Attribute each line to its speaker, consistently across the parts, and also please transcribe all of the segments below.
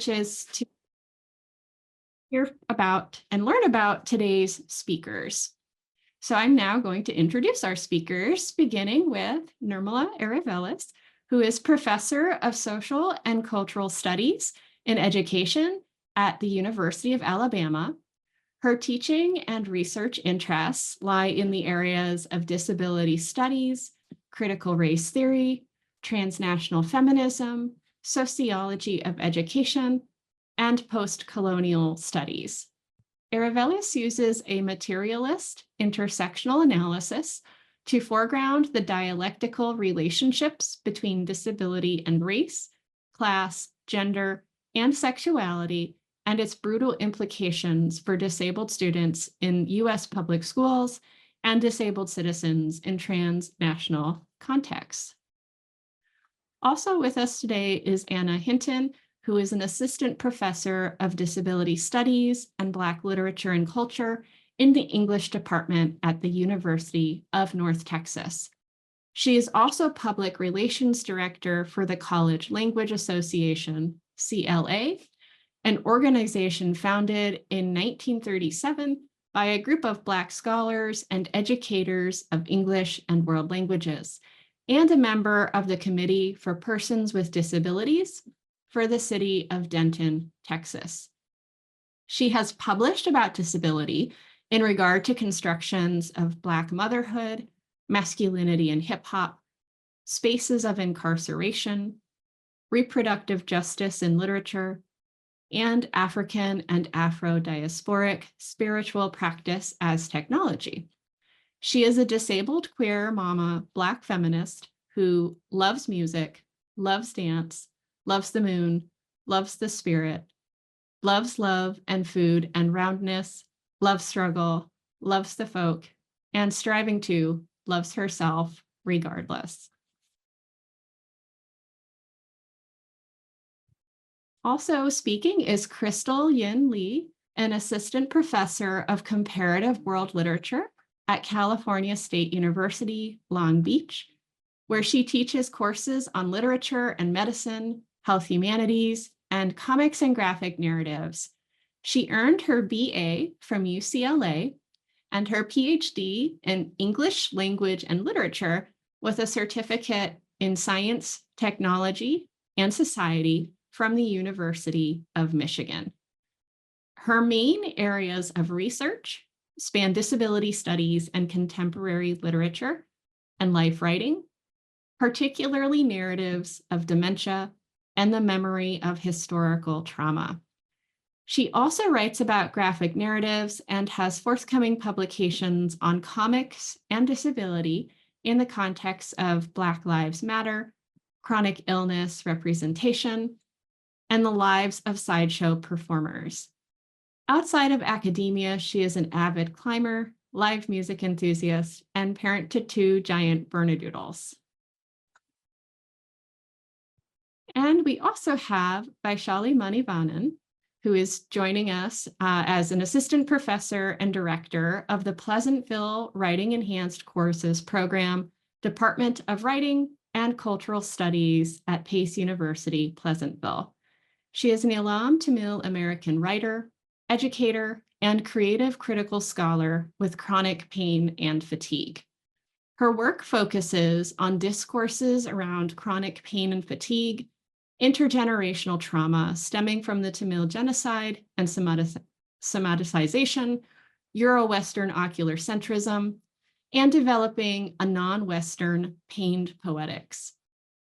Speaker 1: is to hear about and learn about today's speakers. So I'm now going to introduce our speakers, beginning with Nirmala Aravelis, who is Professor of Social and Cultural Studies in Education at the University of Alabama. Her teaching and research interests lie in the areas of disability studies, critical race theory, transnational feminism, sociology of education, and post-colonial studies. Aravelis uses a materialist intersectional analysis to foreground the dialectical relationships between disability and race, class, gender, and sexuality, and its brutal implications for disabled students in US public schools and disabled citizens in transnational contexts. Also with us today is Anna Hinton, who is an assistant professor of disability studies and Black literature and culture in the English department at the University of North Texas. She is also public relations director for the College Language Association, CLA, an organization founded in 1937 by a group of Black scholars and educators of English and world languages, and a member of the Committee for Persons with Disabilities for the city of Denton, Texas. She has published about disability in regard to constructions of Black motherhood, masculinity in hip hop, spaces of incarceration, reproductive justice in literature, and African and Afro-diasporic spiritual practice as technology. She is a disabled queer mama Black feminist who loves music, loves dance, loves the moon, loves the spirit, loves love and food and roundness, loves struggle, loves the folk, and striving to, loves herself regardless. Also speaking is Crystal Yin Lee, an assistant professor of comparative world literature at California State University, Long Beach, where she teaches courses on literature and medicine, health humanities, and comics and graphic narratives. She earned her BA from UCLA and her PhD in English language and literature with a certificate in science, technology, and society from the University of Michigan. Her main areas of research span disability studies and contemporary literature and life writing, particularly narratives of dementia and the memory of historical trauma. She also writes about graphic narratives and has forthcoming publications on comics and disability in the context of Black Lives Matter, chronic illness representation, and the lives of sideshow performers. Outside of academia, she is an avid climber, live music enthusiast, and parent to 2 giant Bernedoodles. And we also have Vaishali Manivanan, who is joining us as an assistant professor and director of the Pleasantville Writing Enhanced Courses Program, Department of Writing and Cultural Studies at Pace University, Pleasantville. She is an Elam Tamil American writer, educator, and creative critical scholar with chronic pain and fatigue. Her work focuses on discourses around chronic pain and fatigue, intergenerational trauma stemming from the Tamil genocide and somaticization, Euro-Western ocular centrism, and developing a non-Western pained poetics.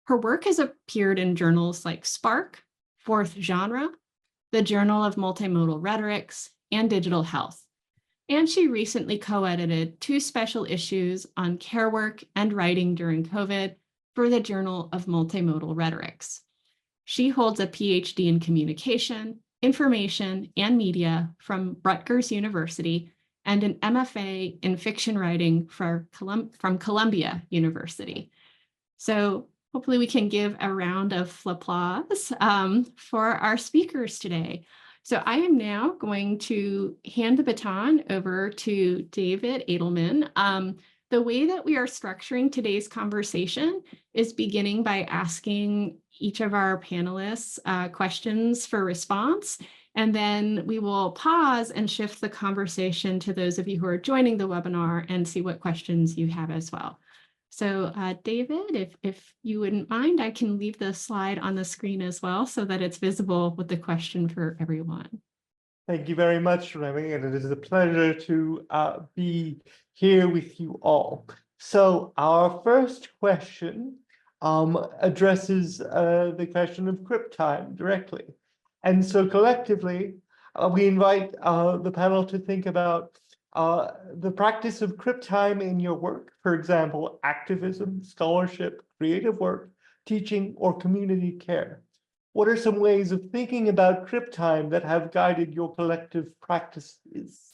Speaker 1: Her work has appeared in journals like Spark, Fourth Genre, the Journal of Multimodal Rhetorics, and Digital Health. And she recently co-edited 2 special issues on care work and writing during COVID for the Journal of Multimodal Rhetorics. She holds a PhD in communication, information, and media from Rutgers University and an MFA in fiction writing from Columbia University. So hopefully we can give a round of applause for our speakers today. So I am now going to hand the baton over to David Edelman. the way that we are structuring today's conversation is beginning by asking each of our panelists questions for response. And then we will pause and shift the conversation to those of you who are joining the webinar and see what questions you have as well. So David, if you wouldn't mind, I can leave the slide on the screen as well so that it's visible with the question for everyone.
Speaker 2: Thank you very much, Remy, and it is a pleasure to be here with you all. So our first question addresses the question of Crip time directly. And so collectively, we invite the panel to think about the practice of Crip time in your work, for example, activism, scholarship, creative work, teaching, or community care. What are some ways of thinking about Crip time that have guided your collective practices?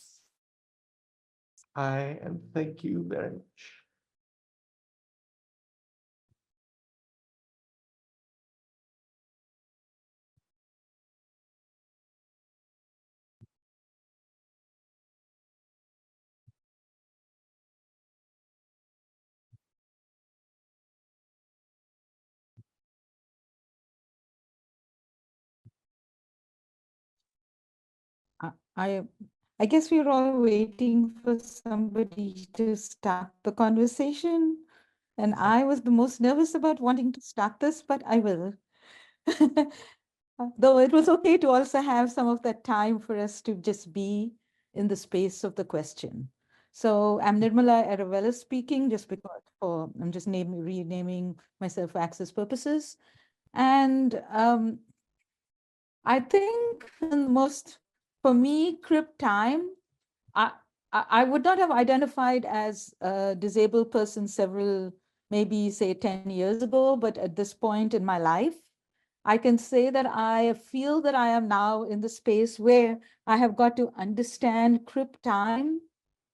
Speaker 2: And thank you very much.
Speaker 3: I I guess we're all waiting for somebody to start the conversation. And I was the most nervous about wanting to start this, but I will. Though it was okay to also have some of that time for us to just be in the space of the question. So I'm Nirmala Aravella speaking, just because I'm just renaming myself for access purposes. And I think for me, Crip time, I would not have identified as a disabled person maybe say 10 years ago, but at this point in my life, I can say that I feel that I am now in the space where I have got to understand Crip time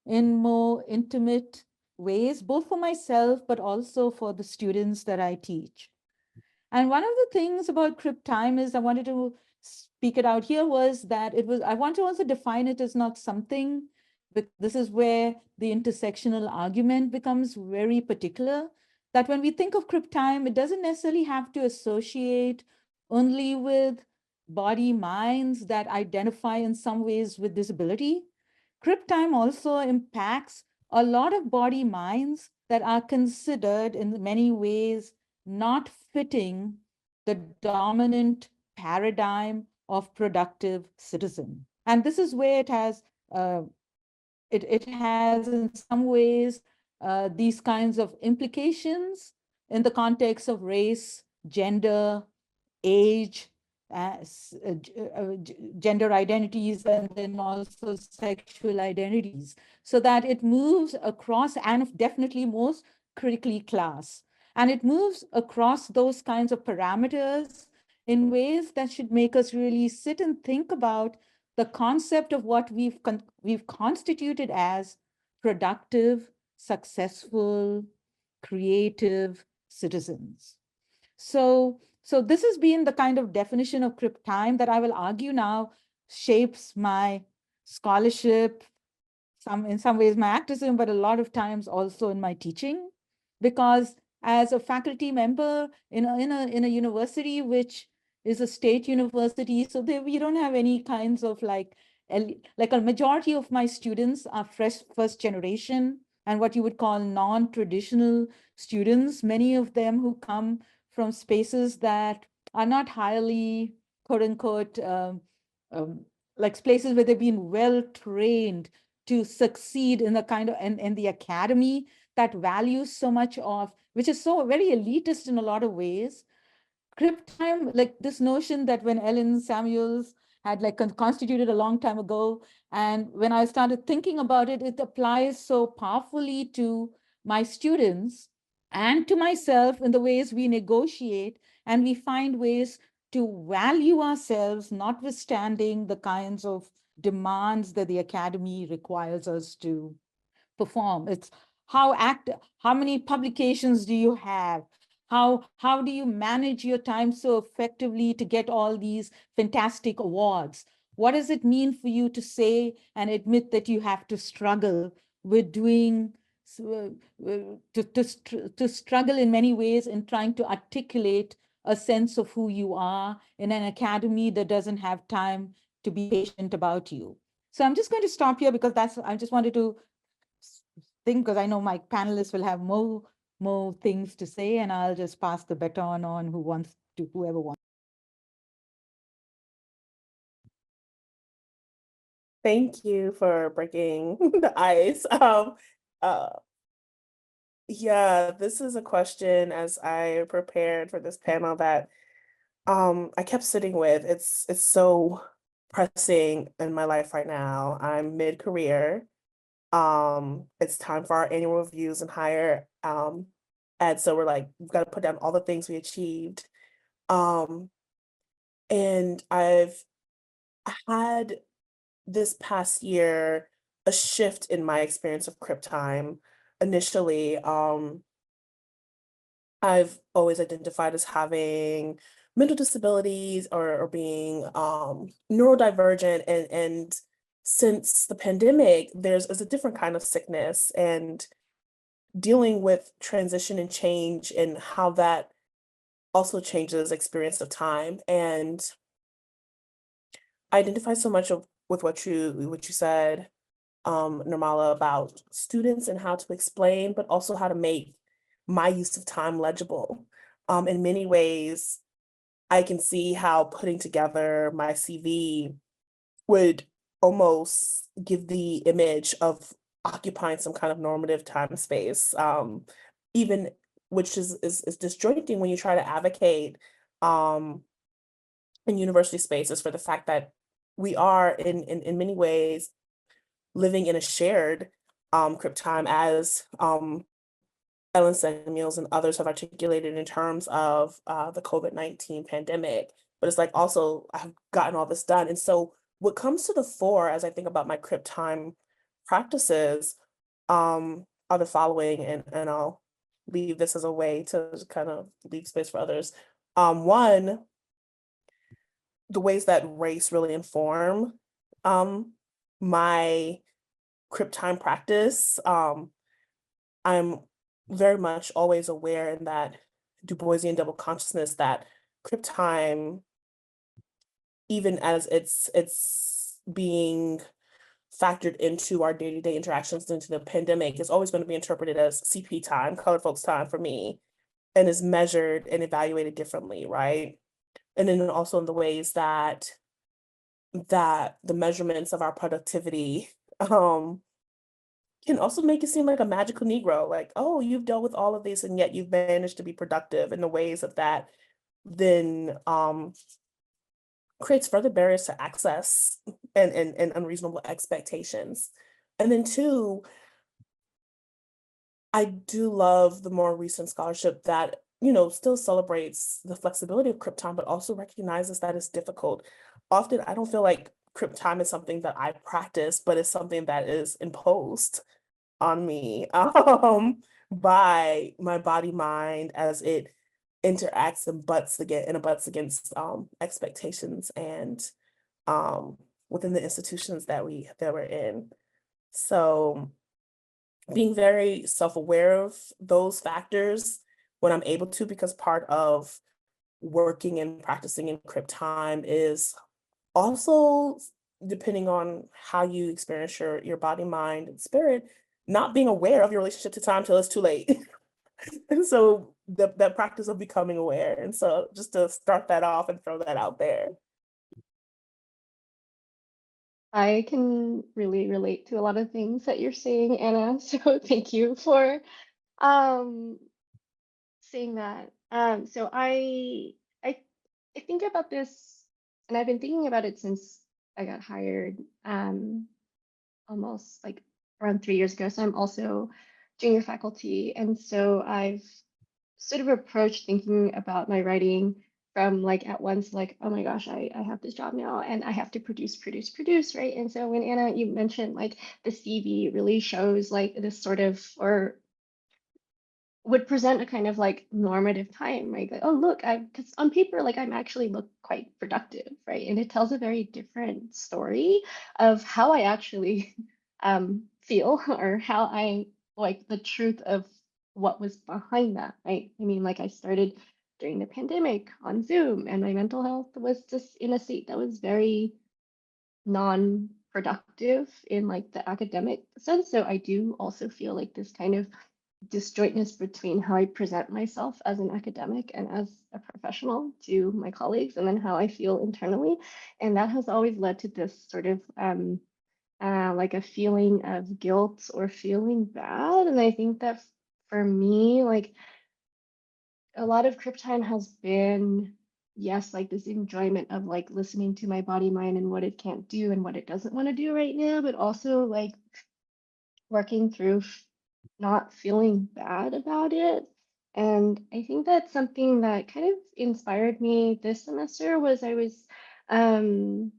Speaker 3: in more intimate ways, both for myself, but also for the students that I teach. And one of the things about Crip time is I wanted to speak it out here was that I want to also define it as not something, but this is where the intersectional argument becomes very particular, that when we think of Crip time, it doesn't necessarily have to associate only with body minds that identify in some ways with disability. Crip time also impacts a lot of body minds that are considered in many ways not fitting the dominant paradigm of productive citizen. And this is where it has in some ways these kinds of implications in the context of race, gender, age, gender identities, and then also sexual identities, so that it moves across, and definitely most critically class. And it moves across those kinds of parameters in ways that should make us really sit and think about the concept of what we've constituted as productive, successful, creative citizens. So this has been the kind of definition of Crip time that I will argue now shapes my scholarship, in some ways my activism, but a lot of times also in my teaching, because as a faculty member in a university which is a state university, so we don't have any kinds of like a majority of my students are first generation and what you would call non-traditional students, many of them who come from spaces that are not highly, quote unquote, like places where they've been well trained to succeed in the kind of, and the academy that values so much of, which is so very elitist in a lot of ways. Crip time, like this notion that when Ellen Samuels had like constituted a long time ago, and when I started thinking about it, it applies so powerfully to my students and to myself in the ways we negotiate and we find ways to value ourselves, notwithstanding the kinds of demands that the academy requires us to perform. It's how many publications do you have? How do you manage your time so effectively to get all these fantastic awards? What does it mean for you to say and admit that you have to struggle with doing to struggle in many ways in trying to articulate a sense of who you are in an academy that doesn't have time to be patient about you. So I'm just going to stop here because I just wanted to think, because I know my panelists will have more things to say, and I'll just pass the baton on whoever wants.
Speaker 4: Thank you for breaking the ice. Yeah, this is a question as I prepared for this panel that I kept sitting with. It's so pressing in my life right now. I'm mid-career. It's time for our annual reviews and higher ed. So we're like, we've got to put down all the things we achieved. And I've had this past year a shift in my experience of Crip time. Initially, I've always identified as having mental disabilities or being neurodivergent, and since the pandemic, is a different kind of sickness, and dealing with transition and change and how that also changes experience of time. And I identify so much with what you said, Nirmala, about students and how to explain, but also how to make my use of time legible. In many ways, I can see how putting together my CV would almost give the image of occupying some kind of normative time space, even which is disjointing when you try to advocate in university spaces for the fact that we are in many ways living in a shared Crip time, as Ellen Samuels and others have articulated in terms of the COVID-19 pandemic. But it's like also I've gotten all this done. And so what comes to the fore as I think about my Crip time practices are the following, and I'll leave this as a way to kind of leave space for others. One, the ways that race really inform my Crip time practice. I'm very much always aware in that Du Boisian double consciousness that Crip time, even as it's being factored into our day-to-day interactions into the pandemic, is always going to be interpreted as CP time, colored folks time for me, and is measured and evaluated differently, right? And then also in the ways that the measurements of our productivity can also make it seem like a magical Negro, like, oh, you've dealt with all of this and yet you've managed to be productive, in the ways that then creates further barriers to access and unreasonable expectations. And then two, I do love the more recent scholarship that, still celebrates the flexibility of Crip time, but also recognizes that it's difficult. Often I don't feel like Crip time is something that I practice, but it's something that is imposed on me by my body mind as it interacts and butts against expectations and within the institutions that we're in. So being very self-aware of those factors when I'm able to, because part of working and practicing in Crip time is also, depending on how you experience your body, mind, and spirit, not being aware of your relationship to time till it's too late. And so that practice of becoming aware. And so just to start that off and throw that out there.
Speaker 5: I can really relate to a lot of things that you're saying, Anna. So thank you for saying that. So I think about this, and I've been thinking about it since I got hired, almost like around 3 years ago. So I'm also junior faculty, and so I've sort of approached thinking about my writing from like at once like, oh my gosh, I have this job now and I have to produce, right? And so when Anna, you mentioned like the CV really shows like this sort of, or would present a kind of like normative time, right? Like, oh, look, because on paper, like I'm actually look quite productive, right? And it tells a very different story of how I actually feel, or how I like the truth of what was behind that, right? I mean, like I started during the pandemic on Zoom, and my mental health was just in a state that was very non-productive in like the academic sense. So I do also feel like this kind of disjointness between how I present myself as an academic and as a professional to my colleagues, and then how I feel internally. And that has always led to this sort of like a feeling of guilt or feeling bad. And I think that for me, like a lot of Crip time has been, yes, like this enjoyment of like listening to my body, mind, and what it can't do and what it doesn't want to do right now, but also like working through not feeling bad about it. And I think that's something that kind of inspired me this semester was I was um,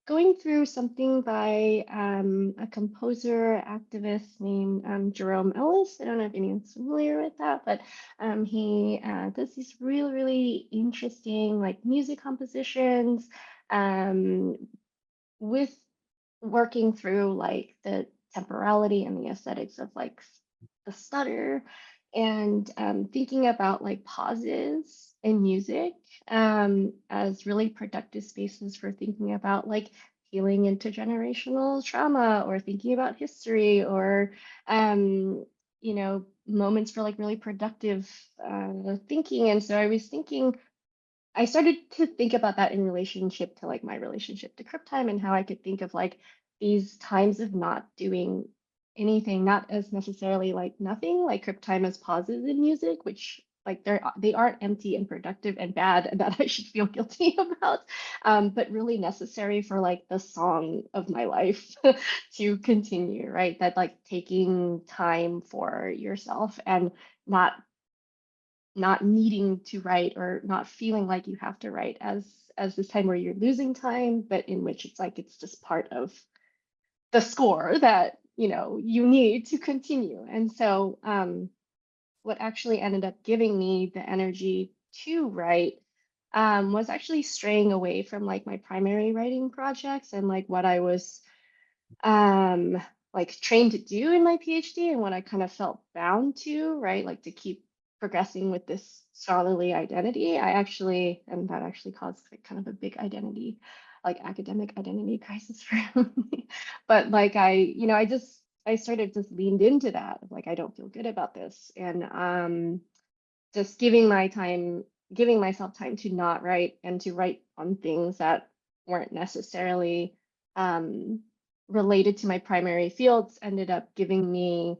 Speaker 5: going through something by a composer activist named Jerome Ellis. I don't know if anyone's familiar with that, but he does these really, really interesting like music compositions with working through like the temporality and the aesthetics of like the stutter, and thinking about like pauses in music as really productive spaces for thinking about like healing intergenerational trauma, or thinking about history, or you know, moments for like really productive thinking. And so I was thinking, I started to think about that in relationship to like my relationship to Crip time, and how I could think of like these times of not doing anything, not as necessarily like nothing, like Crip time as pauses in music, which like they aren't empty and productive and bad and that I should feel guilty about, but really necessary for like the song of my life to continue, right? That like taking time for yourself and not needing to write, or not feeling like you have to write as this time where you're losing time, but in which it's like it's just part of the score that you know you need to continue. And so what actually ended up giving me the energy to write was actually straying away from like my primary writing projects and like what I was like trained to do in my PhD, and what I kind of felt bound to, right? Like to keep progressing with this scholarly identity. I actually, and that actually caused like kind of a big identity, like academic identity crisis for me. But like you know, I started just leaned into that. Like I don't feel good about this. And just giving myself time to not write, and to write on things that weren't necessarily related to my primary fields, ended up giving me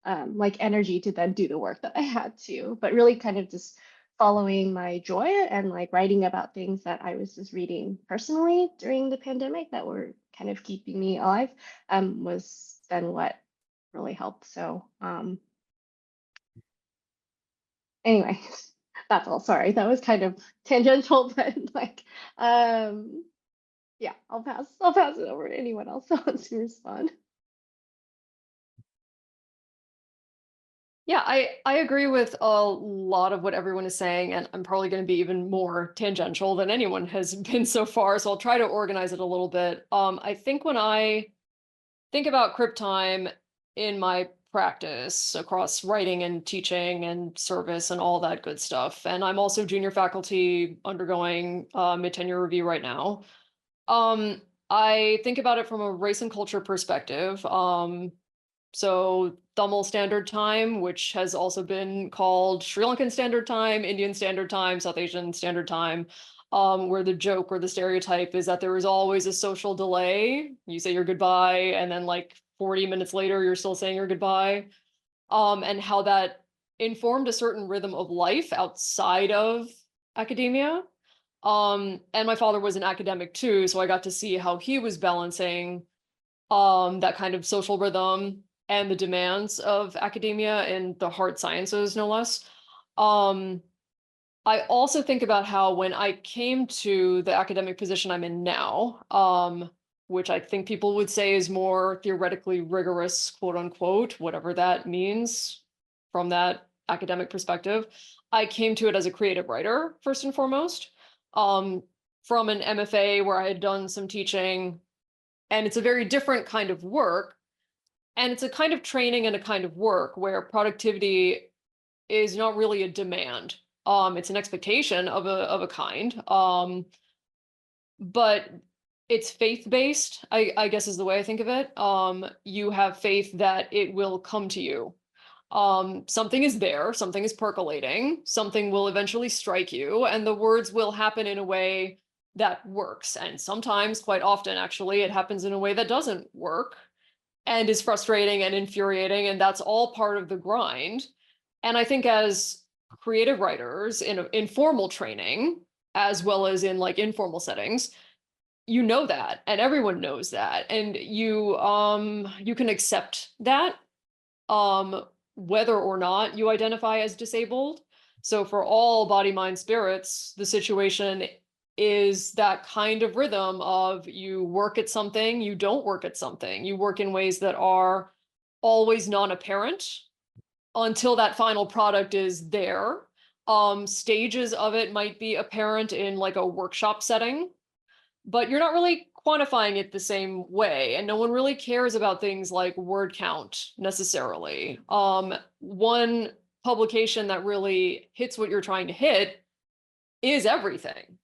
Speaker 5: like energy to then do the work that I had to, but really kind of just following my joy and like writing about things that I was just reading personally during the pandemic that were kind of keeping me alive, was then what really helped. So anyway, that's all. Sorry, that was kind of tangential, but like, yeah, I'll pass it over to anyone else that wants to respond.
Speaker 6: Yeah, I agree with a lot of what everyone is saying, and I'm probably going to be even more tangential than anyone has been so far, so I'll try to organize it a little bit. I think when I think about Crip time in my practice across writing and teaching and service and all that good stuff, and I'm also junior faculty undergoing mid-tenure review right now. I think about it from a race and culture perspective. So Tamil Standard Time, which has also been called Sri Lankan Standard Time, Indian Standard Time, South Asian Standard Time, where the joke or the stereotype is that there is always a social delay. You say your goodbye, and then like 40 minutes later, you're still saying your goodbye. And how that informed a certain rhythm of life outside of academia. And my father was an academic too, so I got to see how he was balancing that kind of social rhythm and the demands of academia and the hard sciences, no less. I also think about how when I came to the academic position I'm in now, which I think people would say is more theoretically rigorous, quote unquote, whatever that means from that academic perspective, I came to it as a creative writer, first and foremost, from an MFA where I had done some teaching, and it's a very different kind of work. And it's a kind of training and a kind of work where productivity is not really a demand. It's an expectation of a kind. But it's faith-based, I guess is the way I think of it. You have faith that it will come to you. Something is there, something is percolating, something will eventually strike you, and the words will happen in a way that works. And sometimes, quite often, actually, it happens in a way that doesn't work and is frustrating and infuriating, and that's all part of the grind. And I think as creative writers in formal training, as well as in like informal settings, you know that, and everyone knows that, and you can accept that, whether or not you identify as disabled. So for all body, mind, spirits, the situation is that kind of rhythm of you work at something, you don't work at something, you work in ways that are always non-apparent until that final product is there. Stages of it might be apparent in like a workshop setting, but you're not really quantifying it the same way, and no one really cares about things like word count necessarily. One publication that really hits what you're trying to hit is everything.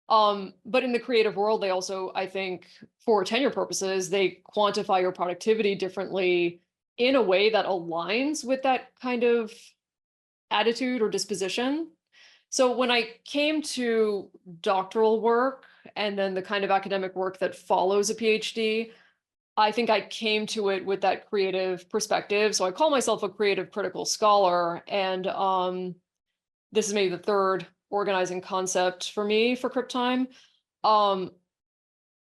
Speaker 6: But in the creative world, they also, I think, for tenure purposes, they quantify your productivity differently in a way that aligns with that kind of attitude or disposition. So when I came to doctoral work and then the kind of academic work that follows a PhD, I think I came to it with that creative perspective. So I call myself a creative critical scholar, and this is maybe the third organizing concept for me for Crip Time.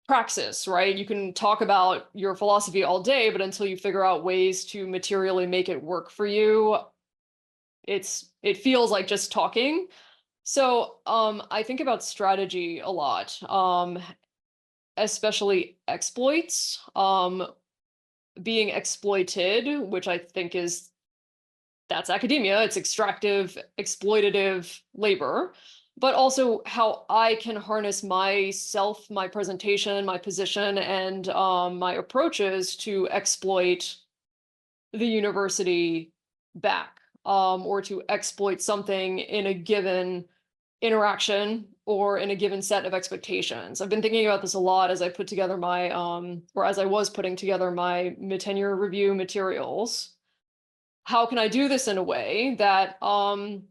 Speaker 6: Praxis, right? You can talk about your philosophy all day, but until you figure out ways to materially make it work for you, it feels like just talking. So I think about strategy a lot, especially exploits, being exploited, which I think that's academia. It's extractive, exploitative labor, but also how I can harness myself, my presentation, my position, and my approaches to exploit the university back, or to exploit something in a given interaction or in a given set of expectations. I've been thinking about this a lot as I put together my, or as I was putting together my mid-tenure review materials. How can I do this in a way that, going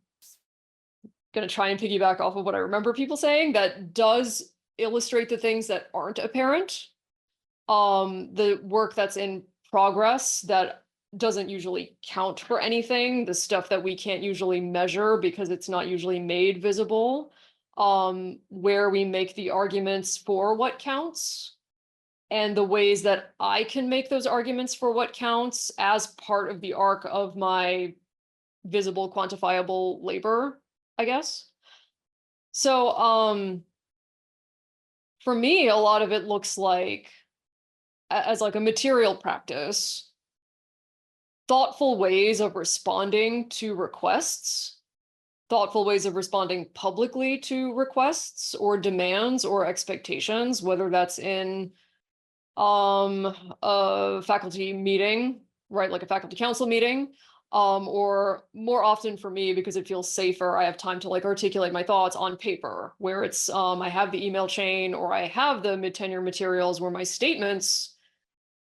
Speaker 6: to try and piggyback off of what I remember people saying, that does illustrate the things that aren't apparent, the work that's in progress that doesn't usually count for anything, the stuff that we can't usually measure because it's not usually made visible, where we make the arguments for what counts, and the ways that I can make those arguments for what counts as part of the arc of my visible, quantifiable labor, I guess. So for me, a lot of it looks like, as like a material practice, thoughtful ways of responding to requests, thoughtful ways of responding publicly to requests or demands or expectations, whether that's in a faculty meeting, right, like a faculty council meeting, or more often for me, because it feels safer, I have time to like articulate my thoughts on paper, where it's I have the email chain or I have the mid-tenure materials where my statements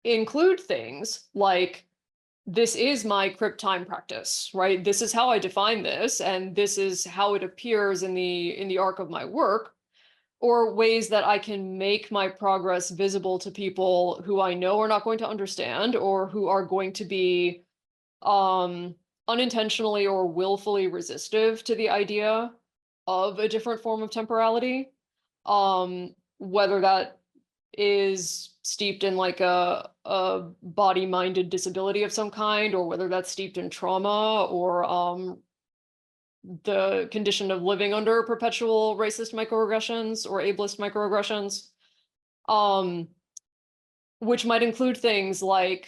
Speaker 6: include things like, this is my Crip Time practice, right? This is how I define this, and this is how it appears in the arc of my work, or ways that I can make my progress visible to people who I know are not going to understand, or who are going to be unintentionally or willfully resistive to the idea of a different form of temporality, whether that is steeped in like a body-minded disability of some kind, or whether that's steeped in trauma, or the condition of living under perpetual racist microaggressions or ableist microaggressions, which might include things like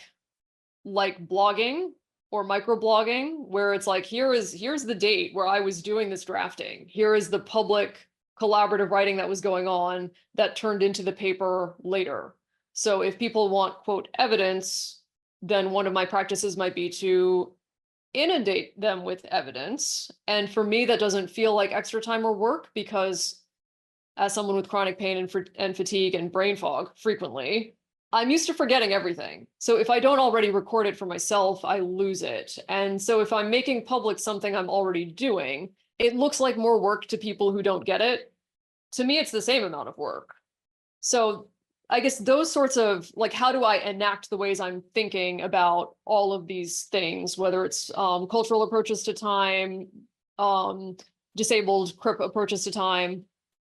Speaker 6: blogging or microblogging, where it's like, here's the date where I was doing this drafting. Here is the public collaborative writing that was going on that turned into the paper later. So if people want, quote, evidence, then one of my practices might be to inundate them with evidence. And for me, that doesn't feel like extra time or work, because as someone with chronic pain and fatigue and brain fog frequently, I'm used to forgetting everything. So if I don't already record it for myself, I lose it. And so if I'm making public something I'm already doing, it looks like more work to people who don't get it. To me, it's the same amount of work. So I guess those sorts of, like, how do I enact the ways I'm thinking about all of these things, whether it's cultural approaches to time, disabled Crip approaches to time,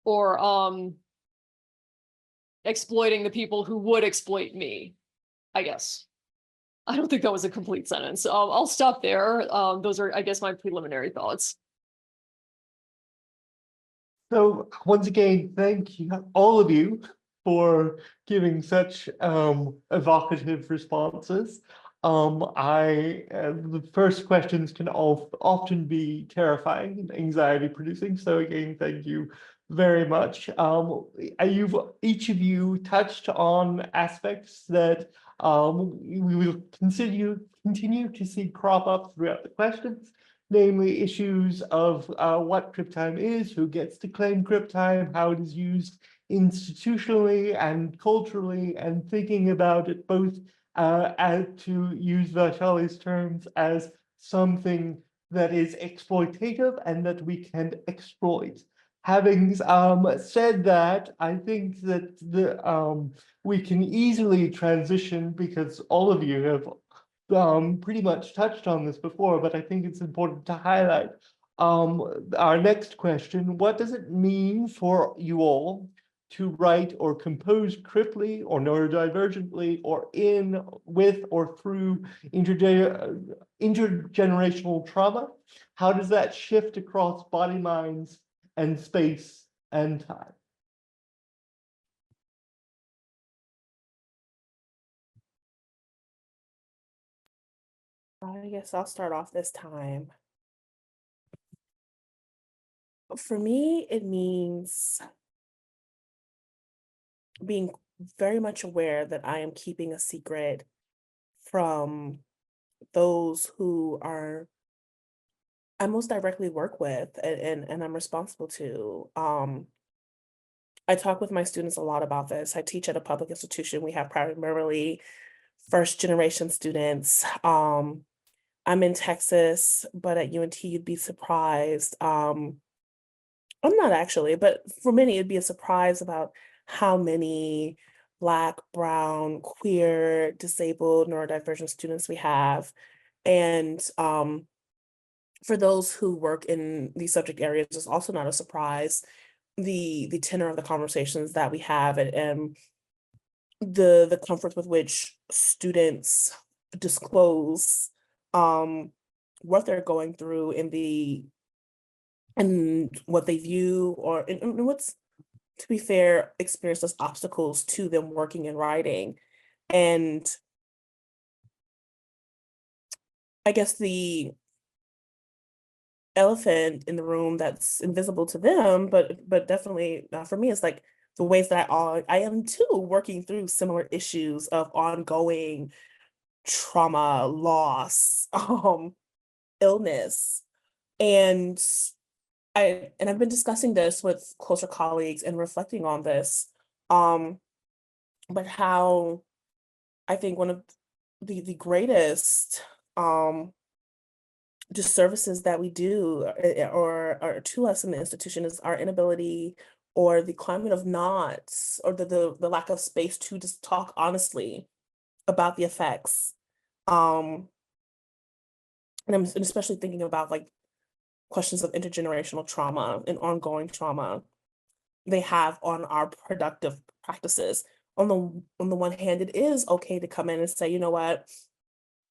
Speaker 6: or exploiting the people who would exploit me, I guess. I don't think that was a complete sentence. I'll stop there. Those are, I guess, my preliminary thoughts.
Speaker 2: So once again, thank you, all of you, for giving such evocative responses. The first questions can often be terrifying and anxiety producing. So again, thank you very much. Each of you touched on aspects that we will continue to see crop up throughout the questions, namely issues of what Crip time is, who gets to claim Crip time, how it is used institutionally and culturally, and thinking about it both to use Vaishali's terms as something that is exploitative and that we can exploit. Having said that, I think that we can easily transition, because all of you have pretty much touched on this before, but I think it's important to highlight our next question. What does it mean for you all to write or compose criply or neurodivergently or with or through intergenerational trauma? How does that shift across body, minds, and space and time?
Speaker 4: I guess I'll start off this time. For me, it means being very much aware that I am keeping a secret from those who I most directly work with and I'm responsible to. I talk with my students a lot about this. I teach at a public institution. We have primarily first generation students. I'm in Texas, but at UNT, you'd be surprised. I'm not actually, but for many, it'd be a surprise about how many Black, brown, queer, disabled, neurodivergent students we have. And for those who work in these subject areas, it's also not a surprise. The tenor of the conversations that we have and the comfort with which students disclose what they're going through and what they view and what's, to be fair, experienced as obstacles to them working and writing. And I guess the elephant in the room that's invisible to them, but definitely not for me, is like the ways that I am too working through similar issues of ongoing trauma, loss, illness. And I've been discussing this with closer colleagues and reflecting on this, but how I think one of the greatest disservices that we do or to us in the institution is our inability or the climate of knots or the lack of space to just talk honestly about the effects. And I'm especially thinking about like questions of intergenerational trauma and ongoing trauma they have on our productive practices. On the one hand, it is okay to come in and say, you know what,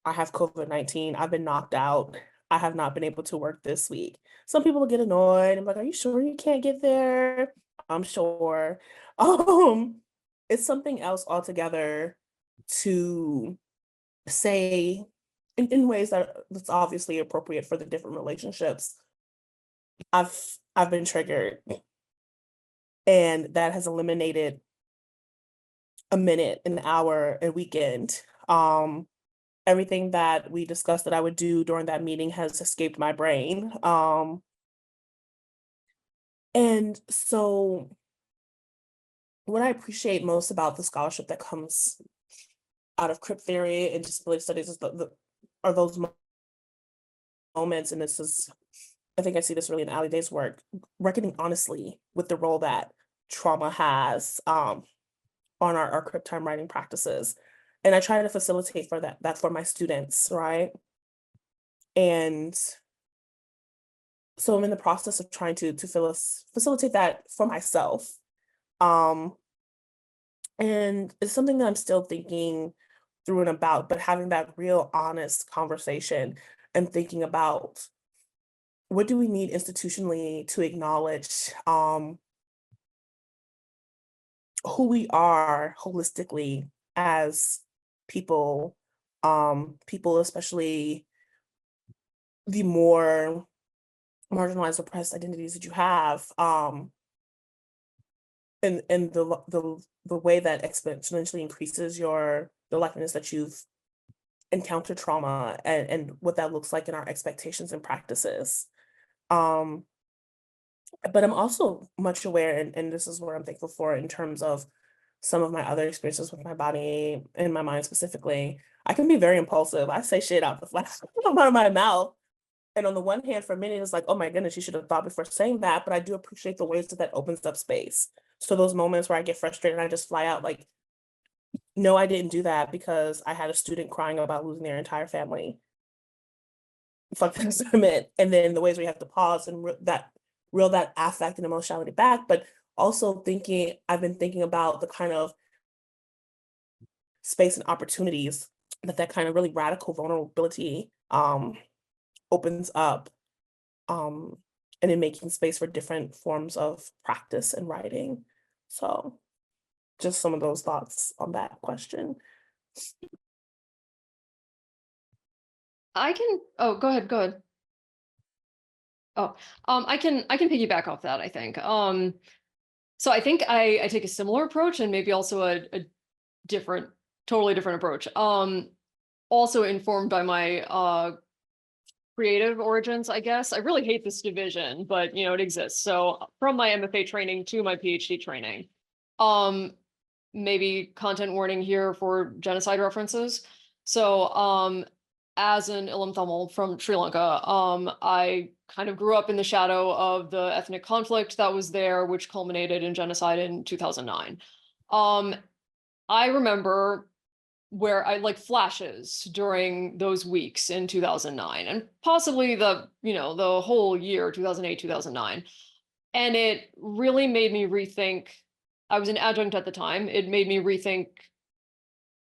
Speaker 4: I have COVID-19, I've been knocked out, I have not been able to work this week. Some people will get annoyed and like, are you sure you can't get there? I'm sure. It's something else altogether to say in ways that's obviously appropriate for the different relationships. I've been triggered, and that has eliminated a minute, an hour, a weekend. everything that we discussed that I would do during that meeting has escaped my brain. And so what I appreciate most about the scholarship that comes out of Crip theory and disability studies is are those moments, and this is, I think I see this really in Ali Day's work, reckoning honestly with the role that trauma has on our Crip time writing practices. And I try to facilitate for that for my students, right? And so I'm in the process of trying to facilitate that for myself. And it's something that I'm still thinking through and about, but having that real honest conversation and thinking about what do we need institutionally to acknowledge who we are holistically as people, people, especially the more marginalized, oppressed identities that you have, and the way that exponentially increases the likeliness that you've encountered trauma, and what that looks like in our expectations and practices. But I'm also much aware, and this is what I'm thankful for in terms of some of my other experiences with my body and my mind specifically. I can be very impulsive. I say shit out of my mouth. And on the one hand, for many, it's like, oh my goodness, you should have thought before saying that. But I do appreciate the ways that opens up space. So those moments where I get frustrated and I just fly out like, no, I didn't do that because I had a student crying about losing their entire family. Fuck that assignment. And then the ways where you have to pause and reel that affect and emotionality back, but also I've been thinking about the kind of space and opportunities that kind of really radical vulnerability opens up, and in making space for different forms of practice and writing. So just some of those thoughts on that question.
Speaker 6: Go ahead. Oh, I can piggyback off that, I think. So I think I take a similar approach, and maybe also a totally different approach. Also informed by my creative origins, I guess. I really hate this division, but it exists. So from my MFA training to my PhD training, maybe content warning here for genocide references. So as an Ilam Tamil from Sri Lanka, I kind of grew up in the shadow of the ethnic conflict that was there, which culminated in genocide in 2009. I remember where I like flashes during those weeks in 2009, and possibly the whole year, 2008, 2009. And it really made me rethink. I was an adjunct at the time. It made me rethink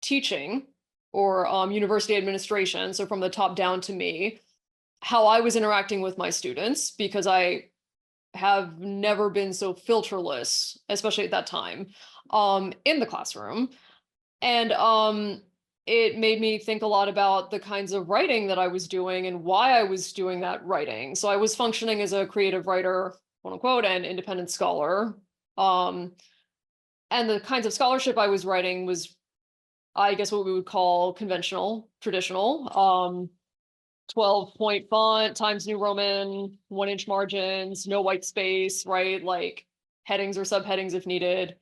Speaker 6: teaching or university administration. So from the top down to me, how I was interacting with my students, because I have never been so filterless, especially at that time, in the classroom. And it made me think a lot about the kinds of writing that I was doing and why I was doing that writing. So I was functioning as a creative writer, quote unquote, and independent scholar. And the kinds of scholarship I was writing was, I guess, what we would call conventional, traditional, 12-point font, Times New Roman, 1-inch margins, no white space, right? Like headings or subheadings if needed.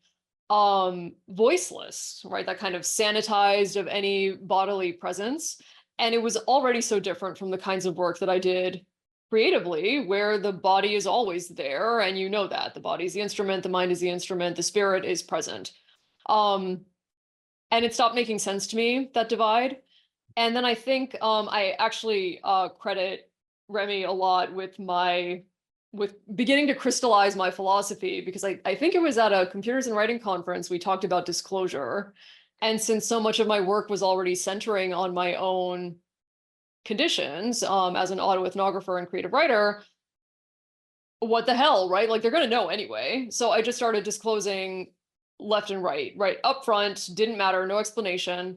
Speaker 6: Voiceless, right? That kind of sanitized of any bodily presence. And it was already so different from the kinds of work that I did creatively, where the body is always there. And that the body is the instrument, the mind is the instrument, the spirit is present. And it stopped making sense to me, that divide. And then I think I actually credit Remy a lot with beginning to crystallize my philosophy, because I think it was at a computers and writing conference we talked about disclosure. And since so much of my work was already centering on my own conditions as an autoethnographer and creative writer, what the hell, right? Like, they're going to know anyway. So I just started disclosing left and right up front, didn't matter, no explanation.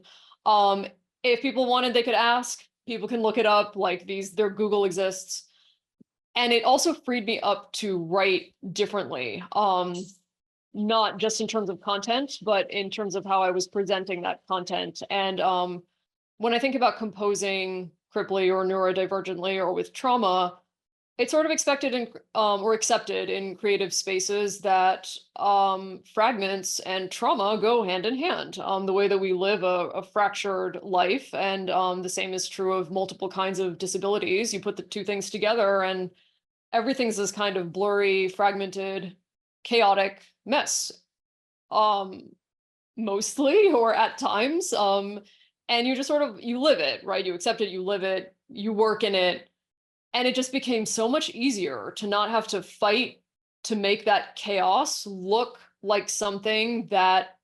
Speaker 6: If people wanted, they could ask. People can look it up, like their Google exists. And it also freed me up to write differently, not just in terms of content, but in terms of how I was presenting that content. And when I think about composing cripply or neurodivergently or with trauma, it's sort of expected in or accepted in creative spaces that fragments and trauma go hand in hand. The way that we live a fractured life, and the same is true of multiple kinds of disabilities. You put the two things together and everything's this kind of blurry, fragmented, chaotic mess. Mostly or at times. And you just sort of, you live it, right? You accept it, you live it, you work in it. And it just became so much easier to not have to fight to make that chaos look like something that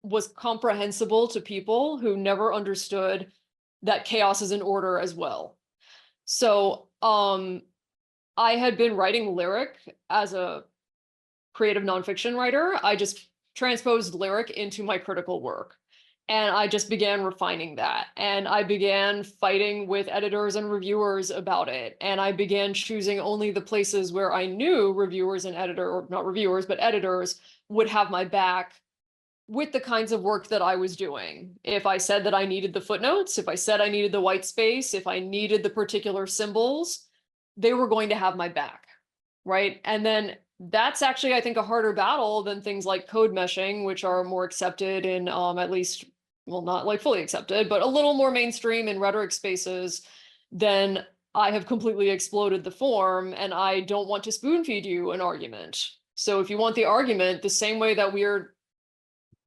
Speaker 6: was comprehensible to people who never understood that chaos is in order as well. So I had been writing lyric as a creative nonfiction writer. I just transposed lyric into my critical work. And I just began refining that. And I began fighting with editors and reviewers about it. And I began choosing only the places where I knew reviewers and or not reviewers, but editors would have my back with the kinds of work that I was doing. If I said that I needed the footnotes, if I said I needed the white space, if I needed the particular symbols, they were going to have my back, right? And then that's actually, I think, a harder battle than things like code meshing, which are more accepted in at least, well, not like fully accepted, but a little more mainstream in rhetoric spaces. Then I have completely exploded the form, and I don't want to spoon feed you an argument. So if you want the argument, the same way that we're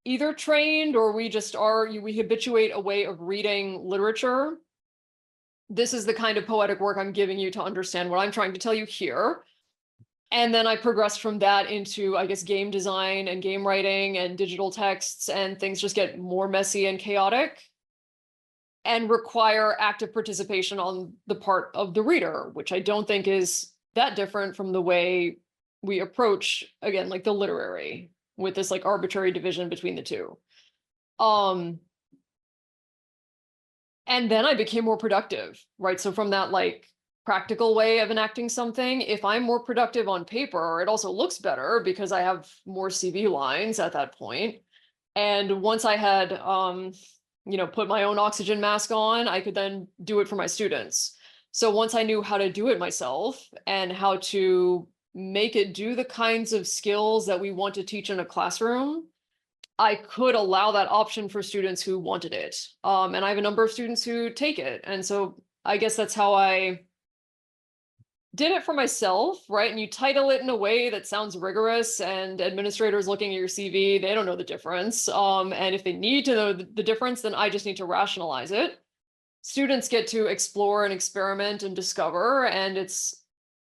Speaker 6: either trained or we just are, we habituate a way of reading literature, this is the kind of poetic work I'm giving you to understand what I'm trying to tell you here. And then I progressed from that into, I guess, game design and game writing and digital texts, and things just get more messy and chaotic and require active participation on the part of the reader, which I don't think is that different from the way we approach, again, like the literary, with this like arbitrary division between the two. And then I became more productive, right? So from that like practical way of enacting something, if I'm more productive on paper, it also looks better because I have more CV lines at that point. And once I had, put my own oxygen mask on, I could then do it for my students. So once I knew how to do it myself and how to make it do the kinds of skills that we want to teach in a classroom, I could allow that option for students who wanted it. And I have a number of students who take it. And so I guess that's how I did it for myself, right? And you title it in a way that sounds rigorous, and administrators looking at your CV, they don't know the difference. And if they need to know the difference, then I just need to rationalize it. Students get to explore and experiment and discover, and it's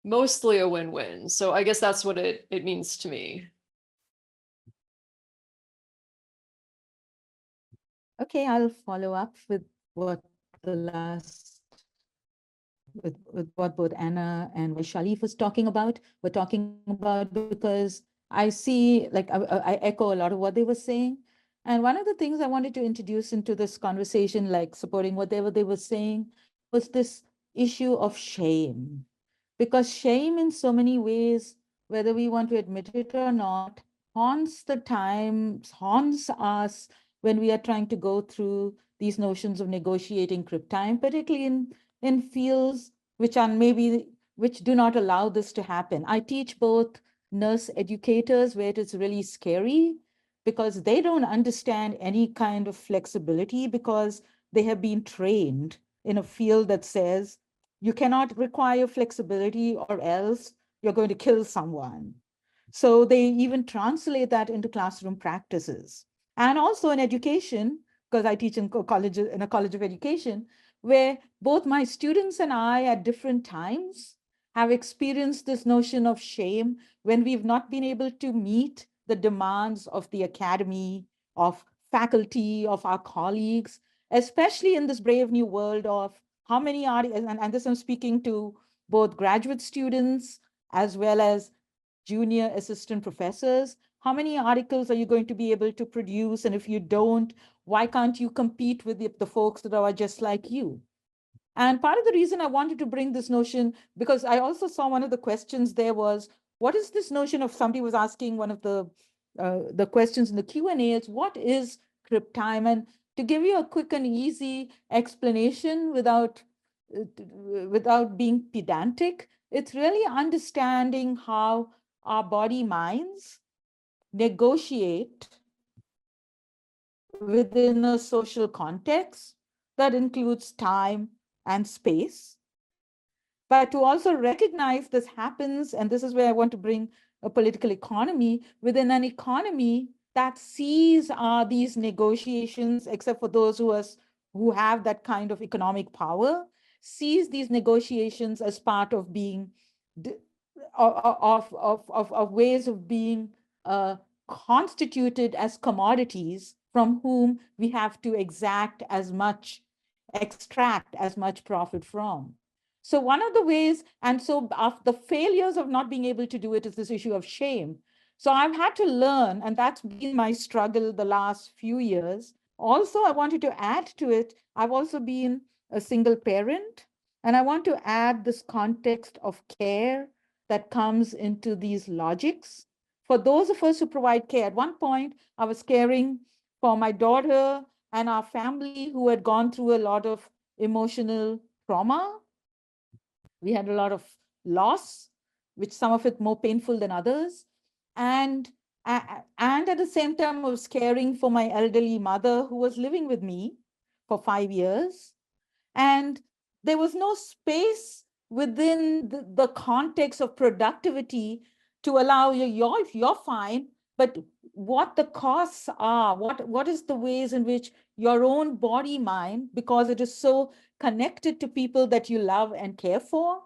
Speaker 6: mostly a win-win. So I guess that's what it means to me.
Speaker 3: Okay, I'll follow up with what with what both Anna and Vaishali was talking about. We're talking about because I see, like, I echo a lot of what they were saying. And one of the things I wanted to introduce into this conversation, like supporting whatever they were saying, was this issue of shame. Because shame in so many ways, whether we want to admit it or not, haunts us when we are trying to go through these notions of negotiating crip time, particularly in fields which do not allow this to happen. I teach both nurse educators where it is really scary because they don't understand any kind of flexibility because they have been trained in a field that says you cannot require flexibility or else you're going to kill someone. So they even translate that into classroom practices. And also in education, because I teach in a college of education, where both my students and I at different times have experienced this notion of shame when we've not been able to meet the demands of the academy, of faculty, of our colleagues, especially in this brave new world of how many are, and this I'm speaking to both graduate students as well as junior assistant professors. How many articles are you going to be able to produce? And if you don't, why can't you compete with the folks that are just like you? And part of the reason I wanted to bring this notion, because I also saw one of the questions there was, what is this notion of, somebody was asking one of the questions in the Q&A is, what is crip time? And to give you a quick and easy explanation without being pedantic, it's really understanding how our body minds negotiate within a social context that includes time and space. But to also recognize this happens, and this is where I want to bring a political economy, within an economy that sees these negotiations, except for those who have that kind of economic power, sees these negotiations as part of being of ways of being constituted as commodities from whom we have to extract as much profit from. So one of the ways, and so the failures of not being able to do it is this issue of shame. So I've had to learn, and that's been my struggle the last few years. Also, I wanted to add to it, I've also been a single parent, and I want to add this context of care that comes into these logics. For those of us who provide care, at one point, I was caring for my daughter and our family who had gone through a lot of emotional trauma. We had a lot of loss, which some of it more painful than others. And at the same time, I was caring for my elderly mother who was living with me for 5 years. And there was no space within the context of productivity to allow you're fine, but what the costs are, what is the ways in which your own body mind, because it is so connected to people that you love and care for,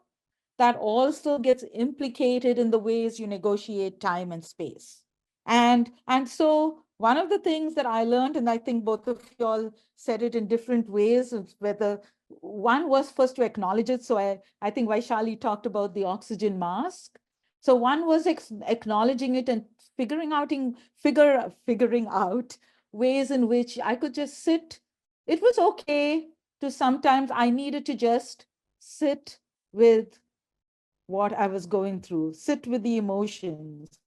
Speaker 3: that also gets implicated in the ways you negotiate time and space. And so one of the things that I learned, and I think both of you all said it in different ways, whether one was first to acknowledge it. So I think Vaishali talked about the oxygen mask. So one was acknowledging it and figuring out ways in which I could just sit. It was okay to sometimes I needed to just sit with what I was going through, sit with the emotions.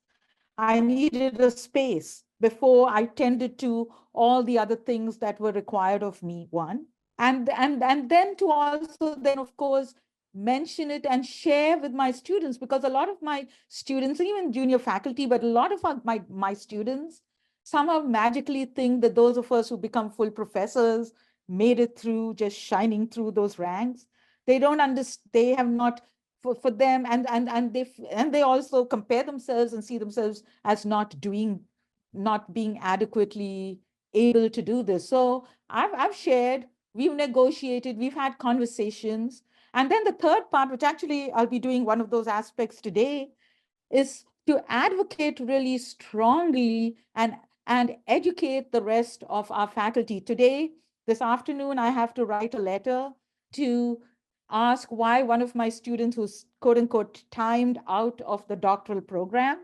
Speaker 3: I needed a space before I tended to all the other things that were required of me, one. And then to also then, of course, mention it and share with my students, because a lot of my students, even junior faculty, but a lot of my students somehow magically think that those of us who become full professors made it through just shining through those ranks. They don't understand, they have not, for them, and they also compare themselves and see themselves as not being adequately able to do this. So I've shared, we've negotiated, we've had conversations. And then the third part, which actually I'll be doing one of those aspects today, is to advocate really strongly and educate the rest of our faculty. Today, this afternoon, I have to write a letter to ask why one of my students who's quote unquote timed out of the doctoral program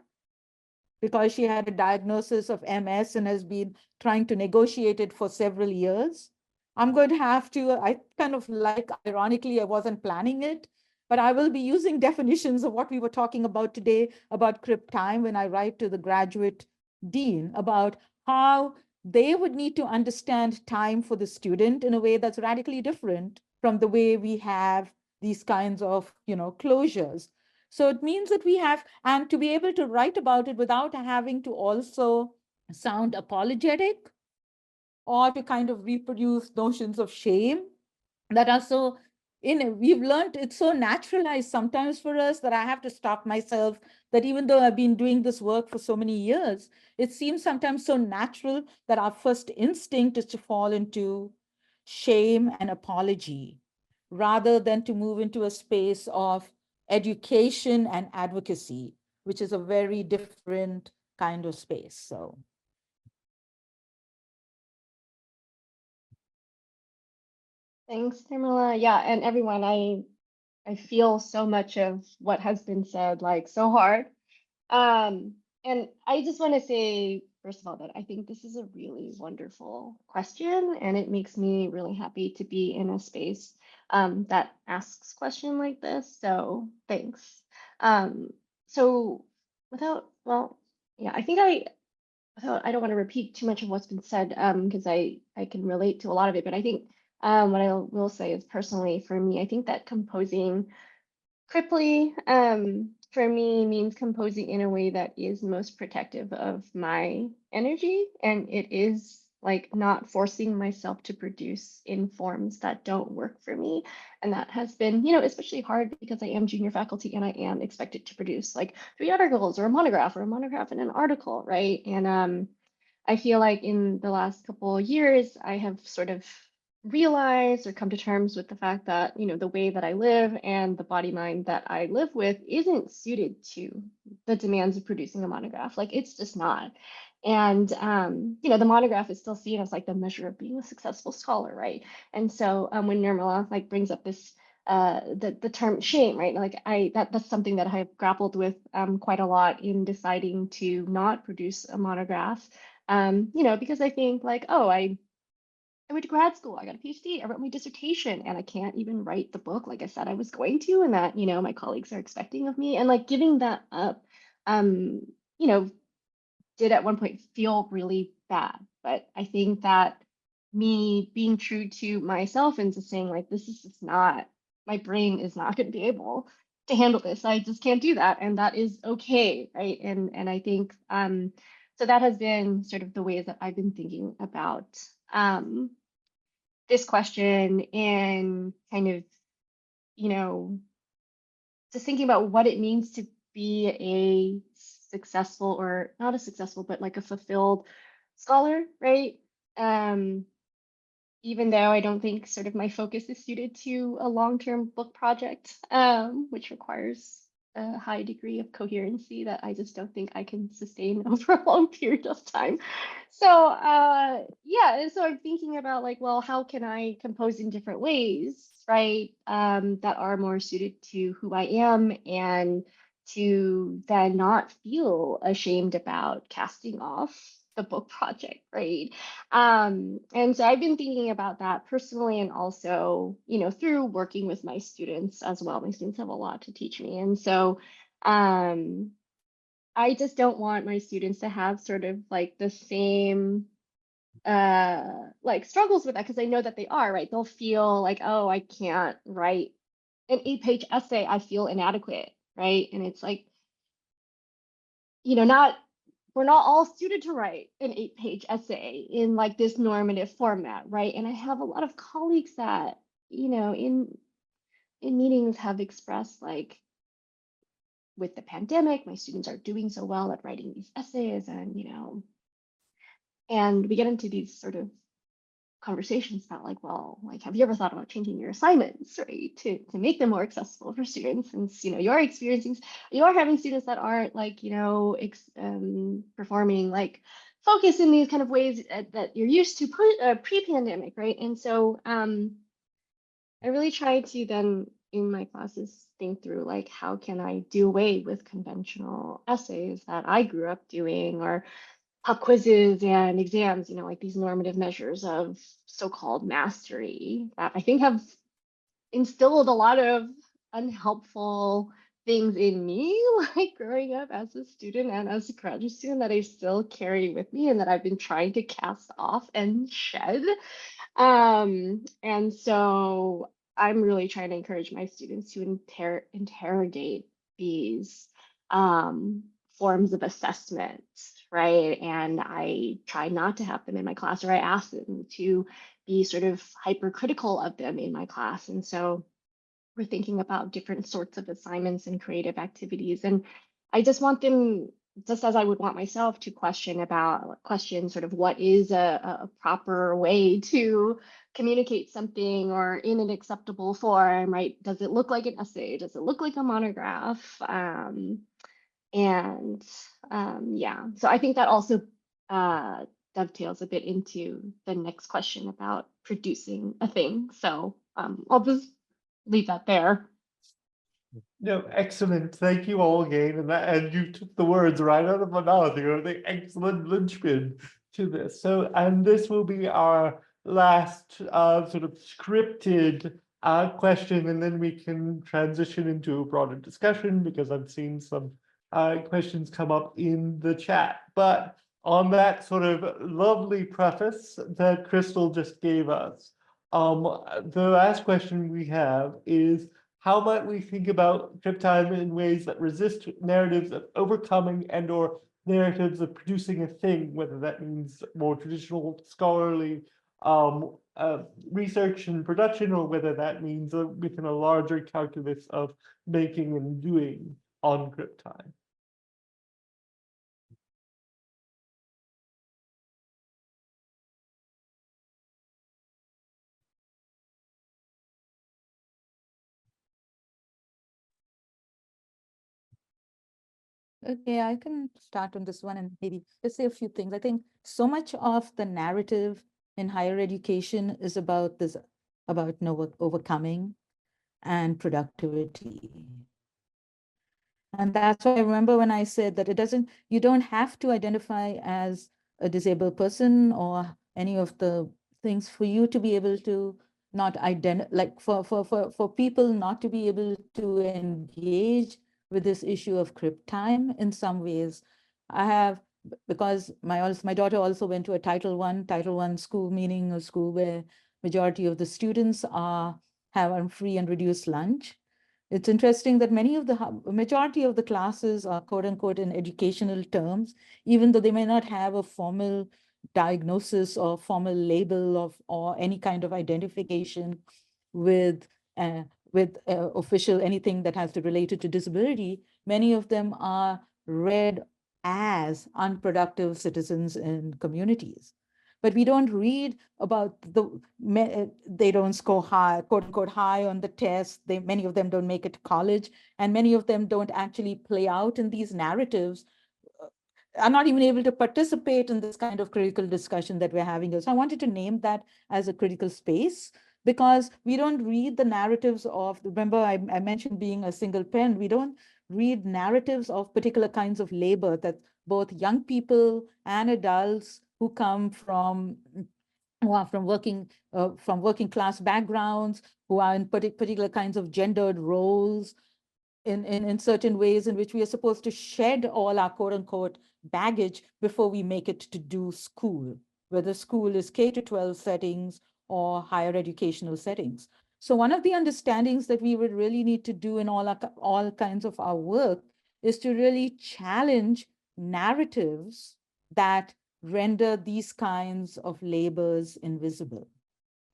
Speaker 3: because she had a diagnosis of MS and has been trying to negotiate it for several years. I'm going to have to, I kind of like, ironically, I wasn't planning it, but I will be using definitions of what we were talking about today about Crip time when I write to the graduate dean about how they would need to understand time for the student in a way that's radically different from the way we have these kinds of, closures. So it means that we have, and to be able to write about it without having to also sound apologetic or to kind of reproduce notions of shame that are so, we've learned it's so naturalized sometimes for us that I have to stop myself, that even though I've been doing this work for so many years, it seems sometimes so natural that our first instinct is to fall into shame and apology rather than to move into a space of education and advocacy, which is a very different kind of space. So.
Speaker 5: Thanks, Nirmala. Yeah, and everyone, I feel so much of what has been said, like so hard. And I just want to say, first of all, that I think this is a really wonderful question, and it makes me really happy to be in a space that asks question like this. So thanks. So well, yeah, I think so I don't want to repeat too much of what's been said, because I can relate to a lot of it, but I think what I will say is personally for me, I think that composing Cripply, for me means composing in a way that is most protective of my energy, and it is like not forcing myself to produce in forms that don't work for me. And that has been, especially hard because I am junior faculty and I am expected to produce like 3 articles or a monograph and an article, right? And I feel like in the last couple of years, I have sort of realized or come to terms with the fact that, the way that I live and the body mind that I live with isn't suited to the demands of producing a monograph. Like it's just not. And, the monograph is still seen as like the measure of being a successful scholar, right? And so when Nirmala like brings up this the term shame, right? Like that's something that I have grappled with quite a lot in deciding to not produce a monograph. Because I think like, oh, I went to grad school, I got a PhD, I wrote my dissertation, and I can't even write the book like I said I was going to, and that, my colleagues are expecting of me. And like giving that up, you know, did at one point feel really bad. But I think that me being true to myself and just saying like, this is just not, my brain is not going to be able to handle this. I just can't do that. And that is okay. Right. And I think, so that has been sort of the ways that I've been thinking about this question and kind of, just thinking about what it means to be a successful or not a successful, but like a fulfilled scholar, right? Even though I don't think sort of my focus is suited to a long-term book project, which requires a high degree of coherency that I just don't think I can sustain over a long period of time. So yeah, and so I'm thinking about like, well, how can I compose in different ways, right? That are more suited to who I am and to then not feel ashamed about casting off the book project, right? And so I've been thinking about that personally and also, through working with my students as well. My students have a lot to teach me. And so I just don't want my students to have sort of like the same like struggles with that because I know that they are, right? They'll feel like, oh, I can't write an 8-page essay. I feel inadequate, right? And it's like, we're not all suited to write an 8-page essay in like this normative format, right? And I have a lot of colleagues that, in meetings have expressed like, with the pandemic, my students are doing so well at writing these essays and we get into these sort of conversations about like, well, like, have you ever thought about changing your assignments, right, to make them more accessible for students? Since you are having students that aren't like performing like focus in these kind of ways that you're used to pre-pandemic, right? And so I really try to then in my classes think through like, how can I do away with conventional essays that I grew up doing, or pop quizzes and exams, like these normative measures of so-called mastery that I think have instilled a lot of unhelpful things in me, like growing up as a student and as a graduate student that I still carry with me and that I've been trying to cast off and shed. And so I'm really trying to encourage my students to interrogate these forms of assessment, right? And I try not to have them in my class, or I ask them to be sort of hypercritical of them in my class. And so we're thinking about different sorts of assignments and creative activities. And I just want them, just as I would want myself to question sort of what is a proper way to communicate something or in an acceptable form, right? Does it look like an essay? Does it look like a monograph? Yeah, so I think that also dovetails a bit into the next question about producing a thing. So I'll just leave that there.
Speaker 2: No, excellent. Thank you all again. And you took the words right out of my mouth. You're the excellent linchpin to this. So, and this will be our last sort of scripted question, and then we can transition into a broader discussion because I've seen some questions come up in the chat. But on that sort of lovely preface that Crystal just gave us, the last question we have is, how might we think about Crip time in ways that resist narratives of overcoming and or narratives of producing a thing, whether that means more traditional scholarly research and production, or whether that means within a larger calculus of making and doing on Crip time?
Speaker 3: Okay, I can start on this one and maybe just say a few things. I think so much of the narrative in higher education is about this, about overcoming and productivity. And that's why I remember when I said that you don't have to identify as a disabled person or any of the things for you to be able to not identify, like for people not to be able to engage with this issue of Crip time in some ways. I have, because my daughter also went to a Title I school, meaning a school where majority of the students have a free and reduced lunch. It's interesting that majority of the classes are quote unquote in educational terms, even though they may not have a formal diagnosis or formal label or any kind of identification with official anything that has to related to disability. Many of them are read as unproductive citizens in communities. But we don't read about they don't score high, quote unquote, high on the test. Many of them don't make it to college, and many of them don't actually play out in these narratives, are not even able to participate in this kind of critical discussion that we're having. So I wanted to name that as a critical space, because we don't read the narratives of, remember I mentioned being a single parent, we don't read narratives of particular kinds of labor that both young people and adults who come from working class backgrounds, who are in particular kinds of gendered roles, in certain ways in which we are supposed to shed all our quote unquote baggage before we make it to do school, whether school is K-12 settings or higher educational settings. So one of the understandings that we would really need to do in all kinds of our work is to really challenge narratives that render these kinds of labors invisible.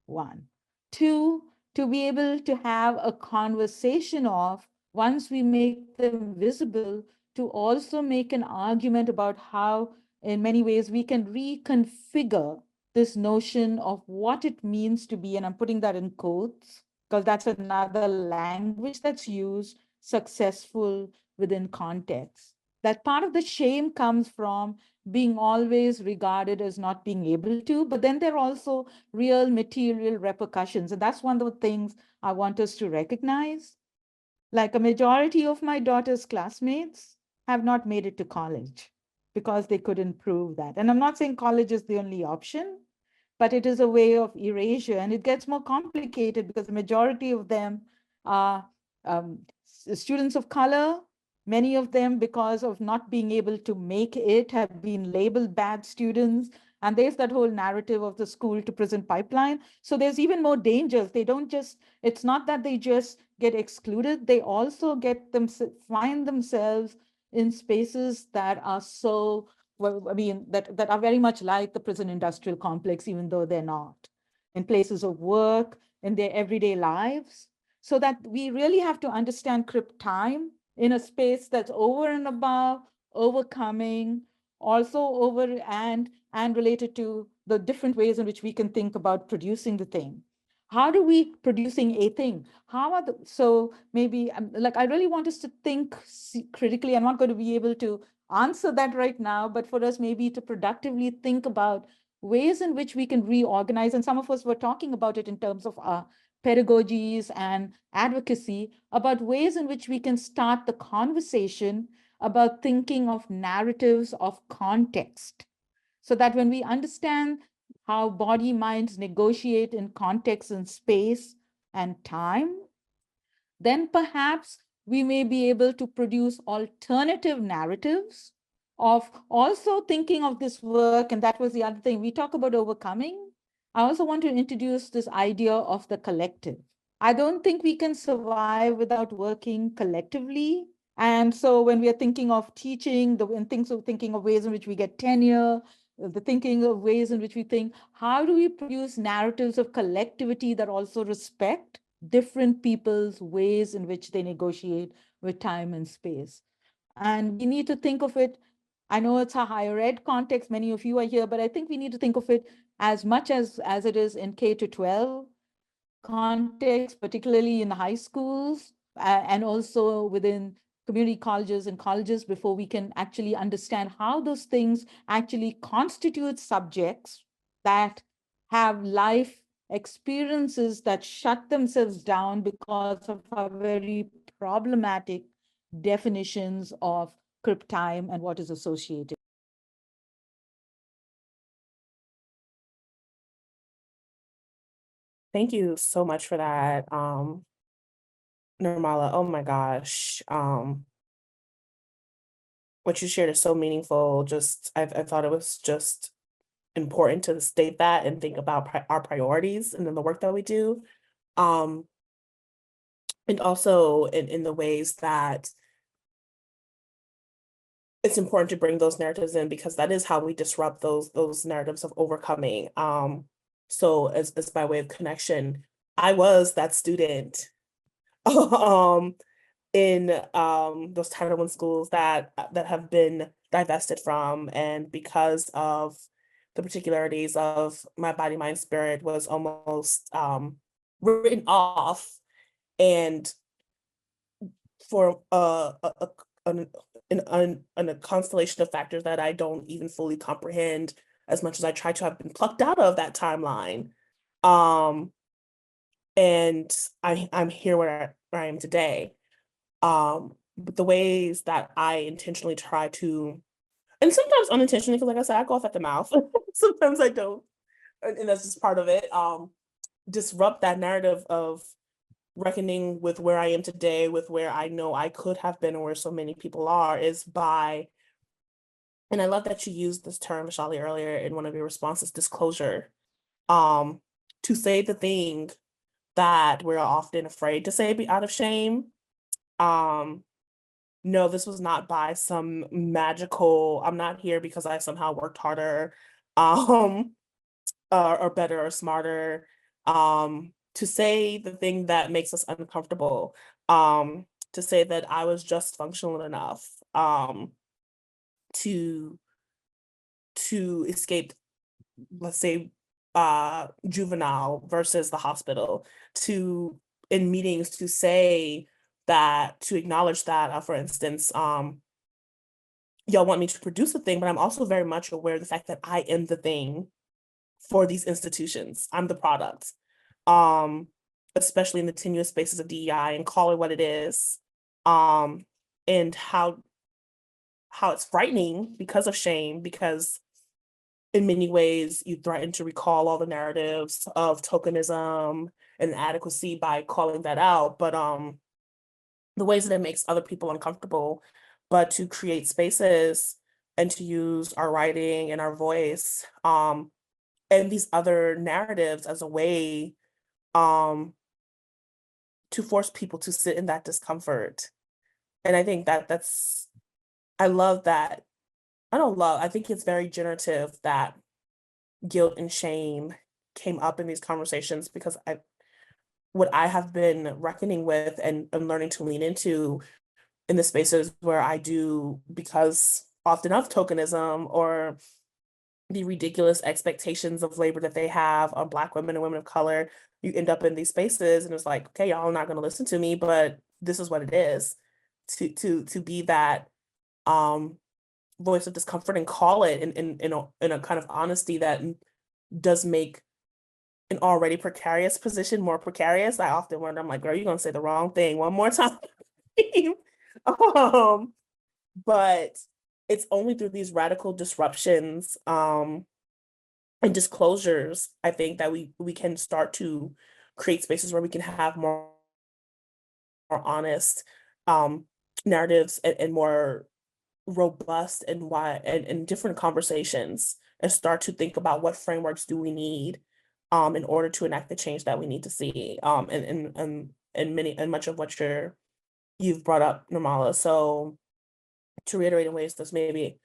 Speaker 3: One. Two, to be able to have a conversation of, once we make them visible, to also make an argument about how, in many ways, we can reconfigure this notion of what it means to be, and I'm putting that in quotes, because that's another language that's used, successful within context. That part of the shame comes from being always regarded as not being able to, but then there are also real material repercussions. And that's one of the things I want us to recognize. Like a majority of my daughter's classmates have not made it to college because they couldn't prove that. And I'm not saying college is the only option, but it is a way of erasure. And it gets more complicated because the majority of them are students of color. Many of them, because of not being able to make it, have been labeled bad students. And there's that whole narrative of the school to prison pipeline. So there's even more dangers. They don't just, it's not that they just get excluded. They also find themselves in spaces that are so, well, I mean, that are very much like the prison industrial complex, even though they're not, in places of work, in their everyday lives. So that we really have to understand Crip time in a space that's over and above, overcoming, also over and related to the different ways in which we can think about producing the thing. How do we producing a thing? So maybe like, I really want us to think critically. I'm not going to be able to answer that right now, but for us maybe to productively think about ways in which we can reorganize. And some of us were talking about it in terms of our pedagogies and advocacy, about ways in which we can start the conversation about thinking of narratives of context, so that when we understand how body minds negotiate in context and space and time, then perhaps we may be able to produce alternative narratives of also thinking of this work, and that was the other thing. We talk about overcoming. I also want to introduce this idea of the collective. I don't think we can survive without working collectively. And so when we are thinking of teaching, thinking of ways in which we get tenure, the thinking of ways in which we think, how do we produce narratives of collectivity that also respect different people's ways in which they negotiate with time and space? And we need to think of it, I know it's a higher ed context, many of you are here, but I think we need to think of it as much as it is in K to 12 context, particularly in high schools, and also within community colleges and colleges, before we can actually understand how those things actually constitute subjects that have life experiences that shut themselves down because of our very problematic definitions of Crip time and what is associated.
Speaker 4: Thank you so much for that, Nirmala. Oh my gosh. What you shared is so meaningful. I thought it was just important to state that and think about our priorities and then the work that we do. And also in the ways that it's important to bring those narratives in, because that is how we disrupt those narratives of overcoming. So as by way of connection, I was that student in those Title I schools that have been divested from, and because of the particularities of my body, mind, spirit was almost written off, and for a constellation of factors that I don't even fully comprehend, as much as I try to have been plucked out of that timeline. And I'm here where I am today. But the ways that I intentionally try to, and sometimes unintentionally, because like I said, I go off at the mouth. Sometimes I don't, and that's just part of it. Disrupt that narrative of reckoning with where I am today, with where I know I could have been, or where so many people are, is by, and I love that you used this term, Shali, earlier in one of your responses, disclosure. To say the thing that we're often afraid to say out of shame. No, this was not by some magical, I'm not here because I somehow worked harder, or better or smarter. To say the thing that makes us uncomfortable, to say that I was just functional enough, to escape, let's say, juvenile versus the hospital, to in meetings to say that, to acknowledge that, for instance, y'all want me to produce a thing, but I'm also very much aware of the fact that I am the thing for these institutions. I'm the product, especially in the tenuous spaces of DEI, and call it what it is, and how it's frightening because of shame, because in many ways you threaten to recall all the narratives of tokenism and inadequacy by calling that out, but the ways that it makes other people uncomfortable, but to create spaces and to use our writing and our voice, and these other narratives as a way to force people to sit in that discomfort. And I think I love that. I think it's very generative that guilt and shame came up in these conversations, because what I have been reckoning with and learning to lean into in the spaces where I do, because often of tokenism or the ridiculous expectations of labor that they have on Black women and women of color, you end up in these spaces and it's like, okay, y'all are not going to listen to me, but this is what it is, to be that voice of discomfort and call it in a kind of honesty that does make an already precarious position more precarious. I often wonder, I'm like, girl, you're gonna say the wrong thing one more time. But it's only through these radical disruptions and disclosures, I think, that we can start to create spaces where we can have more honest narratives and more robust and wide and different conversations, and start to think about what frameworks do we need in order to enact the change that we need to see, and much of what you've brought up, Nirmala. So to reiterate in ways that's maybe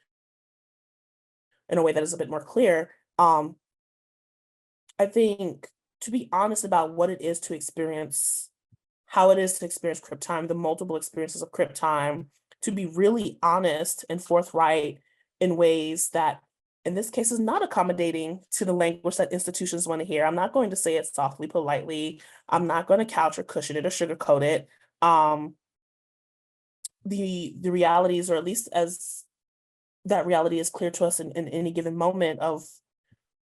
Speaker 4: in a way that is a bit more clear, I think to be honest about what it is to experience, how it is to experience Crip time, the multiple experiences of Crip time, to be really honest and forthright in ways that, in this case, is not accommodating to the language that institutions want to hear. I'm not going to say it softly, politely. I'm not going to couch or cushion it or sugarcoat it. The realities, or at least as that reality is clear to us in any given moment, of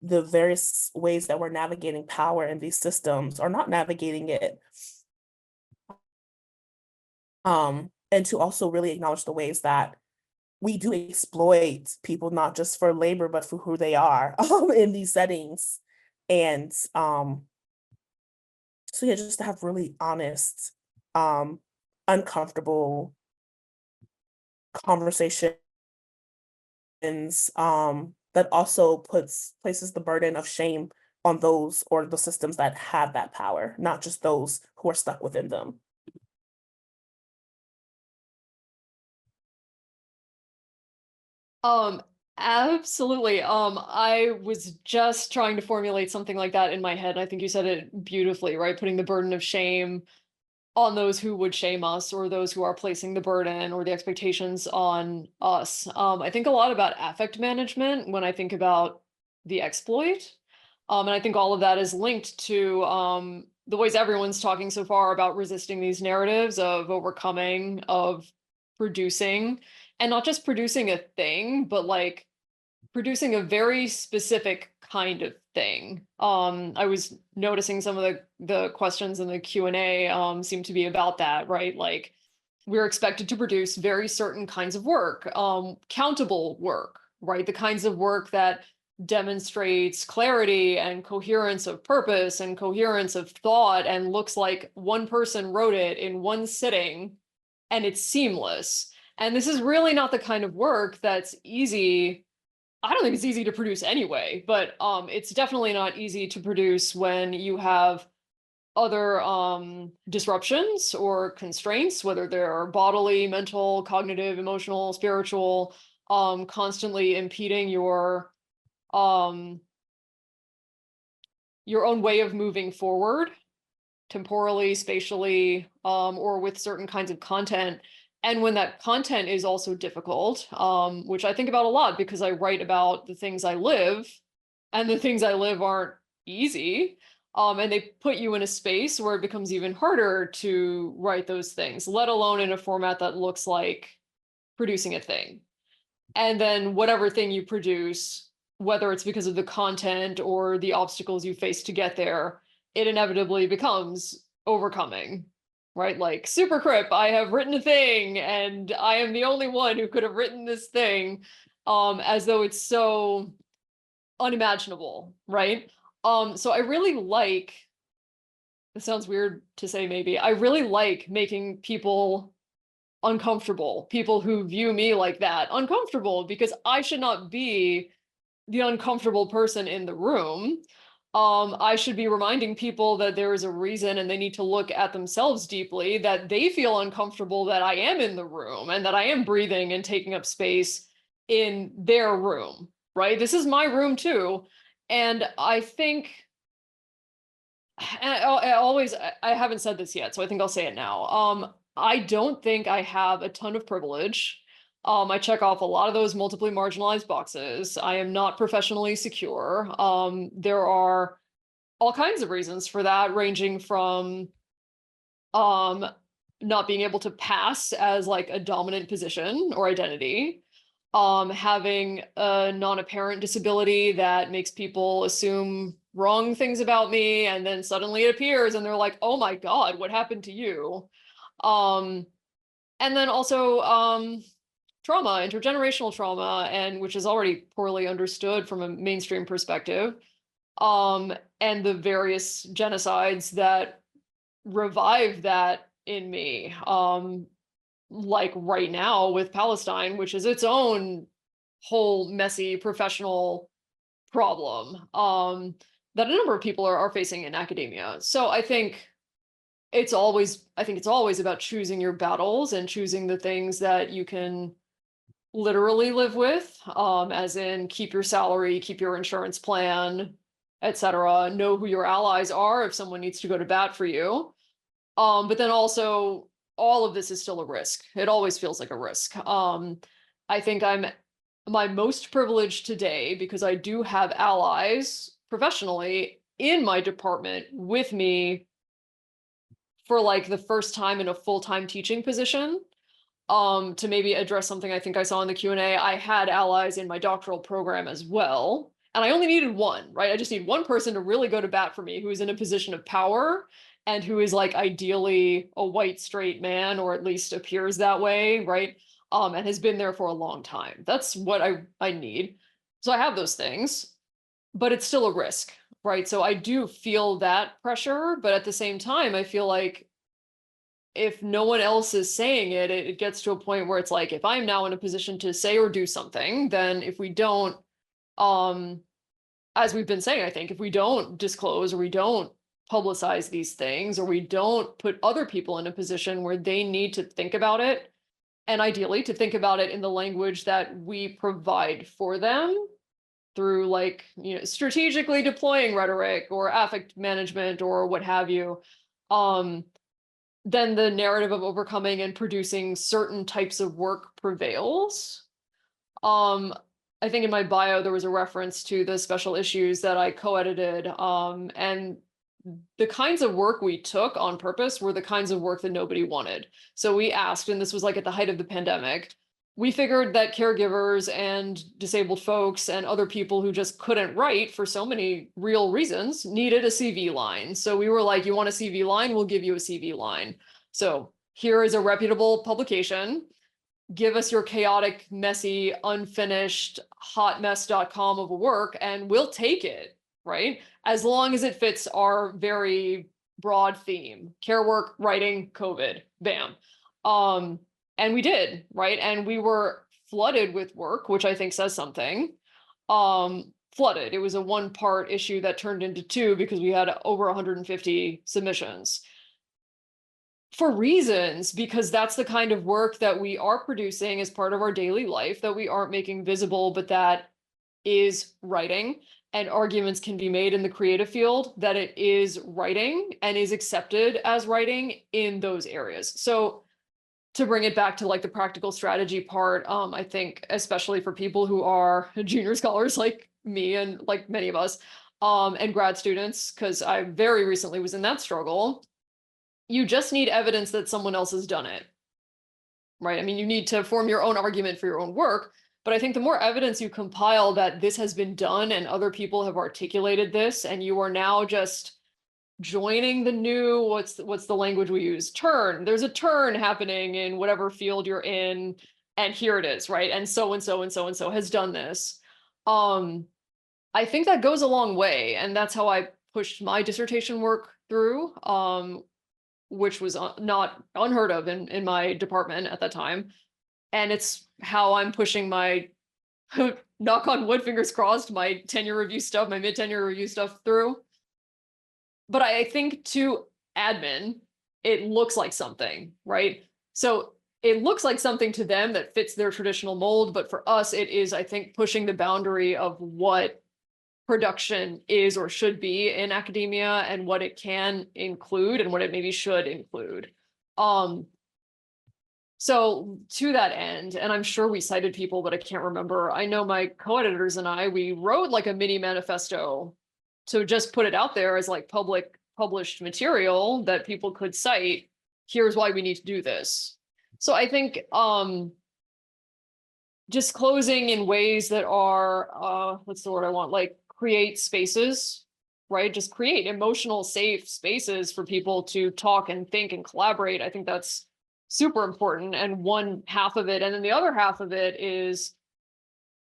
Speaker 4: the various ways that we're navigating power in these systems or not navigating it. And to also really acknowledge the ways that we do exploit people, not just for labor, but for who they are in these settings. And so yeah, just to have really honest, uncomfortable conversations that also places the burden of shame on those or the systems that have that power, not just those who are stuck within them.
Speaker 6: Absolutely. I was just trying to formulate something like that in my head. I think you said it beautifully, right? Putting the burden of shame on those who would shame us, or those who are placing the burden or the expectations on us. I think a lot about affect management when I think about the exploit. And I think all of that is linked to the ways everyone's talking so far about resisting these narratives of overcoming, of producing, and not just producing a thing, but like producing a very specific kind of thing. I was noticing some of the questions in the Q&A seem to be about that, right? Like, we're expected to produce very certain kinds of work, countable work, right? The kinds of work that demonstrates clarity and coherence of purpose and coherence of thought and looks like one person wrote it in one sitting and it's seamless. And this is really not the kind of work that's easy. I don't think it's easy to produce anyway, but it's definitely not easy to produce when you have other disruptions or constraints, whether they're bodily, mental, cognitive, emotional, spiritual, constantly impeding your own way of moving forward, temporally, spatially, or with certain kinds of content. And when that content is also difficult, which I think about a lot because I write about the things I live, and the things I live aren't easy. And they put you in a space where it becomes even harder to write those things, let alone in a format that looks like producing a thing. And then whatever thing you produce, whether it's because of the content or the obstacles you face to get there, it inevitably becomes overcoming, right? Like, super Crip, I have written a thing and I am the only one who could have written this thing, as though it's so unimaginable, right? So I really like, it sounds weird to say maybe, I really like making people uncomfortable, people who view me like that uncomfortable, because I should not be the uncomfortable person in the room. I should be reminding people that there is a reason, and they need to look at themselves deeply, that they feel uncomfortable that I am in the room and that I am breathing and taking up space in their room, right? This is my room too. And I think, and I haven't said this yet, so I think I'll say it now. I don't think I have a ton of privilege. I check off a lot of those multiply marginalized boxes. I am not professionally secure. There are all kinds of reasons for that, ranging from not being able to pass as like a dominant position or identity, having a non-apparent disability that makes people assume wrong things about me, and then suddenly it appears and they're like, oh my God, what happened to you? And then also trauma, intergenerational trauma, and which is already poorly understood from a mainstream perspective, and the various genocides that revive that in me. like right now with Palestine, which is its own whole messy professional problem that a number of people are facing in academia. So I think it's always about choosing your battles and choosing the things that you can literally live with, as in keep your salary, keep your insurance plan, etc. Know who your allies are if someone needs to go to bat for you. But then also all of this is still a risk. It always feels like a risk. I think I'm my most privileged today because I do have allies professionally in my department with me for like the first time in a full-time teaching position. To maybe address something I think I saw in the Q&A, I had allies in my doctoral program as well. And I only needed one, right? I just need one person to really go to bat for me who is in a position of power and who is like ideally a white straight man, or at least appears that way, right? And has been there for a long time. That's what I need. So I have those things, but it's still a risk, right? So I do feel that pressure, but at the same time, I feel like if no one else is saying it, it gets to a point where it's like, if I'm now in a position to say or do something, then if we don't, as we've been saying, I think if we don't disclose or we don't publicize these things, or we don't put other people in a position where they need to think about it, and ideally to think about it in the language that we provide for them through like, strategically deploying rhetoric or affect management or what have you, then the narrative of overcoming and producing certain types of work prevails. I think in my bio, there was a reference to the special issues that I co-edited, and the kinds of work we took on purpose were the kinds of work that nobody wanted. So we asked, and this was like at the height of the pandemic, we figured that caregivers and disabled folks and other people who just couldn't write for so many real reasons needed a CV line. So we were like, you want a CV line? We'll give you a CV line. So here is a reputable publication. Give us your chaotic, messy, unfinished, hotmess.com of a work, and we'll take it, right? As long as it fits our very broad theme, care work, writing, COVID, bam. And we did, right? And we were flooded with work, which I think says something. Flooded. It was a one-part issue that turned into two because we had over 150 submissions. For reasons, because that's the kind of work that we are producing as part of our daily life that we aren't making visible, but that is writing, and arguments can be made in the creative field that it is writing and is accepted as writing in those areas. So to bring it back to like the practical strategy part, I think especially for people who are junior scholars like me and like many of us, and grad students, because I very recently was in that struggle, you just need evidence that someone else has done it, right? I mean, you need to form your own argument for your own work, but I think the more evidence you compile that this has been done and other people have articulated this, and you are now just joining the new, what's the language we use? Turn. There's a turn happening in whatever field you're in, and here it is, right? And so and so and so and so has done this. I think that goes a long way, and that's how I pushed my dissertation work through, which was not unheard of in my department at that time. And it's how I'm pushing my, knock on wood, fingers crossed, my tenure review stuff, my mid-tenure review stuff through. But I think to admin, it looks like something, right? So it looks like something to them that fits their traditional mold, but for us, it is, I think, pushing the boundary of what production is or should be in academia and what it can include and what it maybe should include. So to that end, and I'm sure we cited people, but I can't remember. I know my co-editors and we wrote like a mini manifesto to just put it out there as like public published material that people could cite. Here's why we need to do this. So I think disclosing in ways that are, what's the word I want? Like create spaces, right? Just create emotional safe spaces for people to talk and think and collaborate. I think that's super important. And one half of it, and then the other half of it is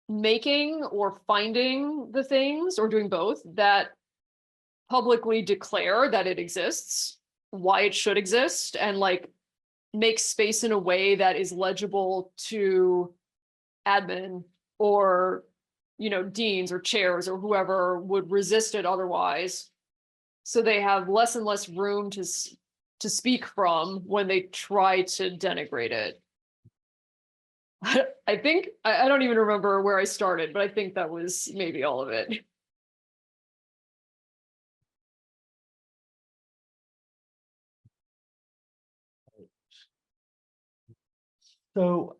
Speaker 6: making or finding the things, or doing both, that publicly declare that it exists, why it should exist, and like make space in a way that is legible to admin or, deans or chairs or whoever would resist it otherwise. So they have less and less room to speak from when they try to denigrate it. I think, I don't even remember where I started, but I think that was maybe all of it.
Speaker 2: So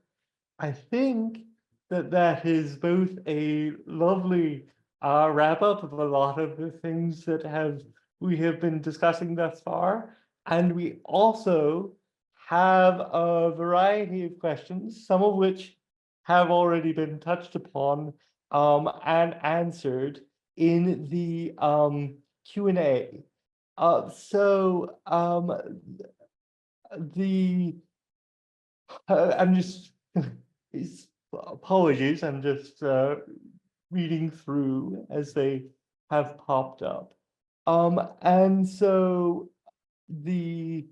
Speaker 2: I think that is both a lovely wrap up of a lot of the things that we have been discussing thus far. And we also have a variety of questions, some of which have already been touched upon and answered in the Q&A. I'm just apologies, I'm just reading through as they have popped up. And so the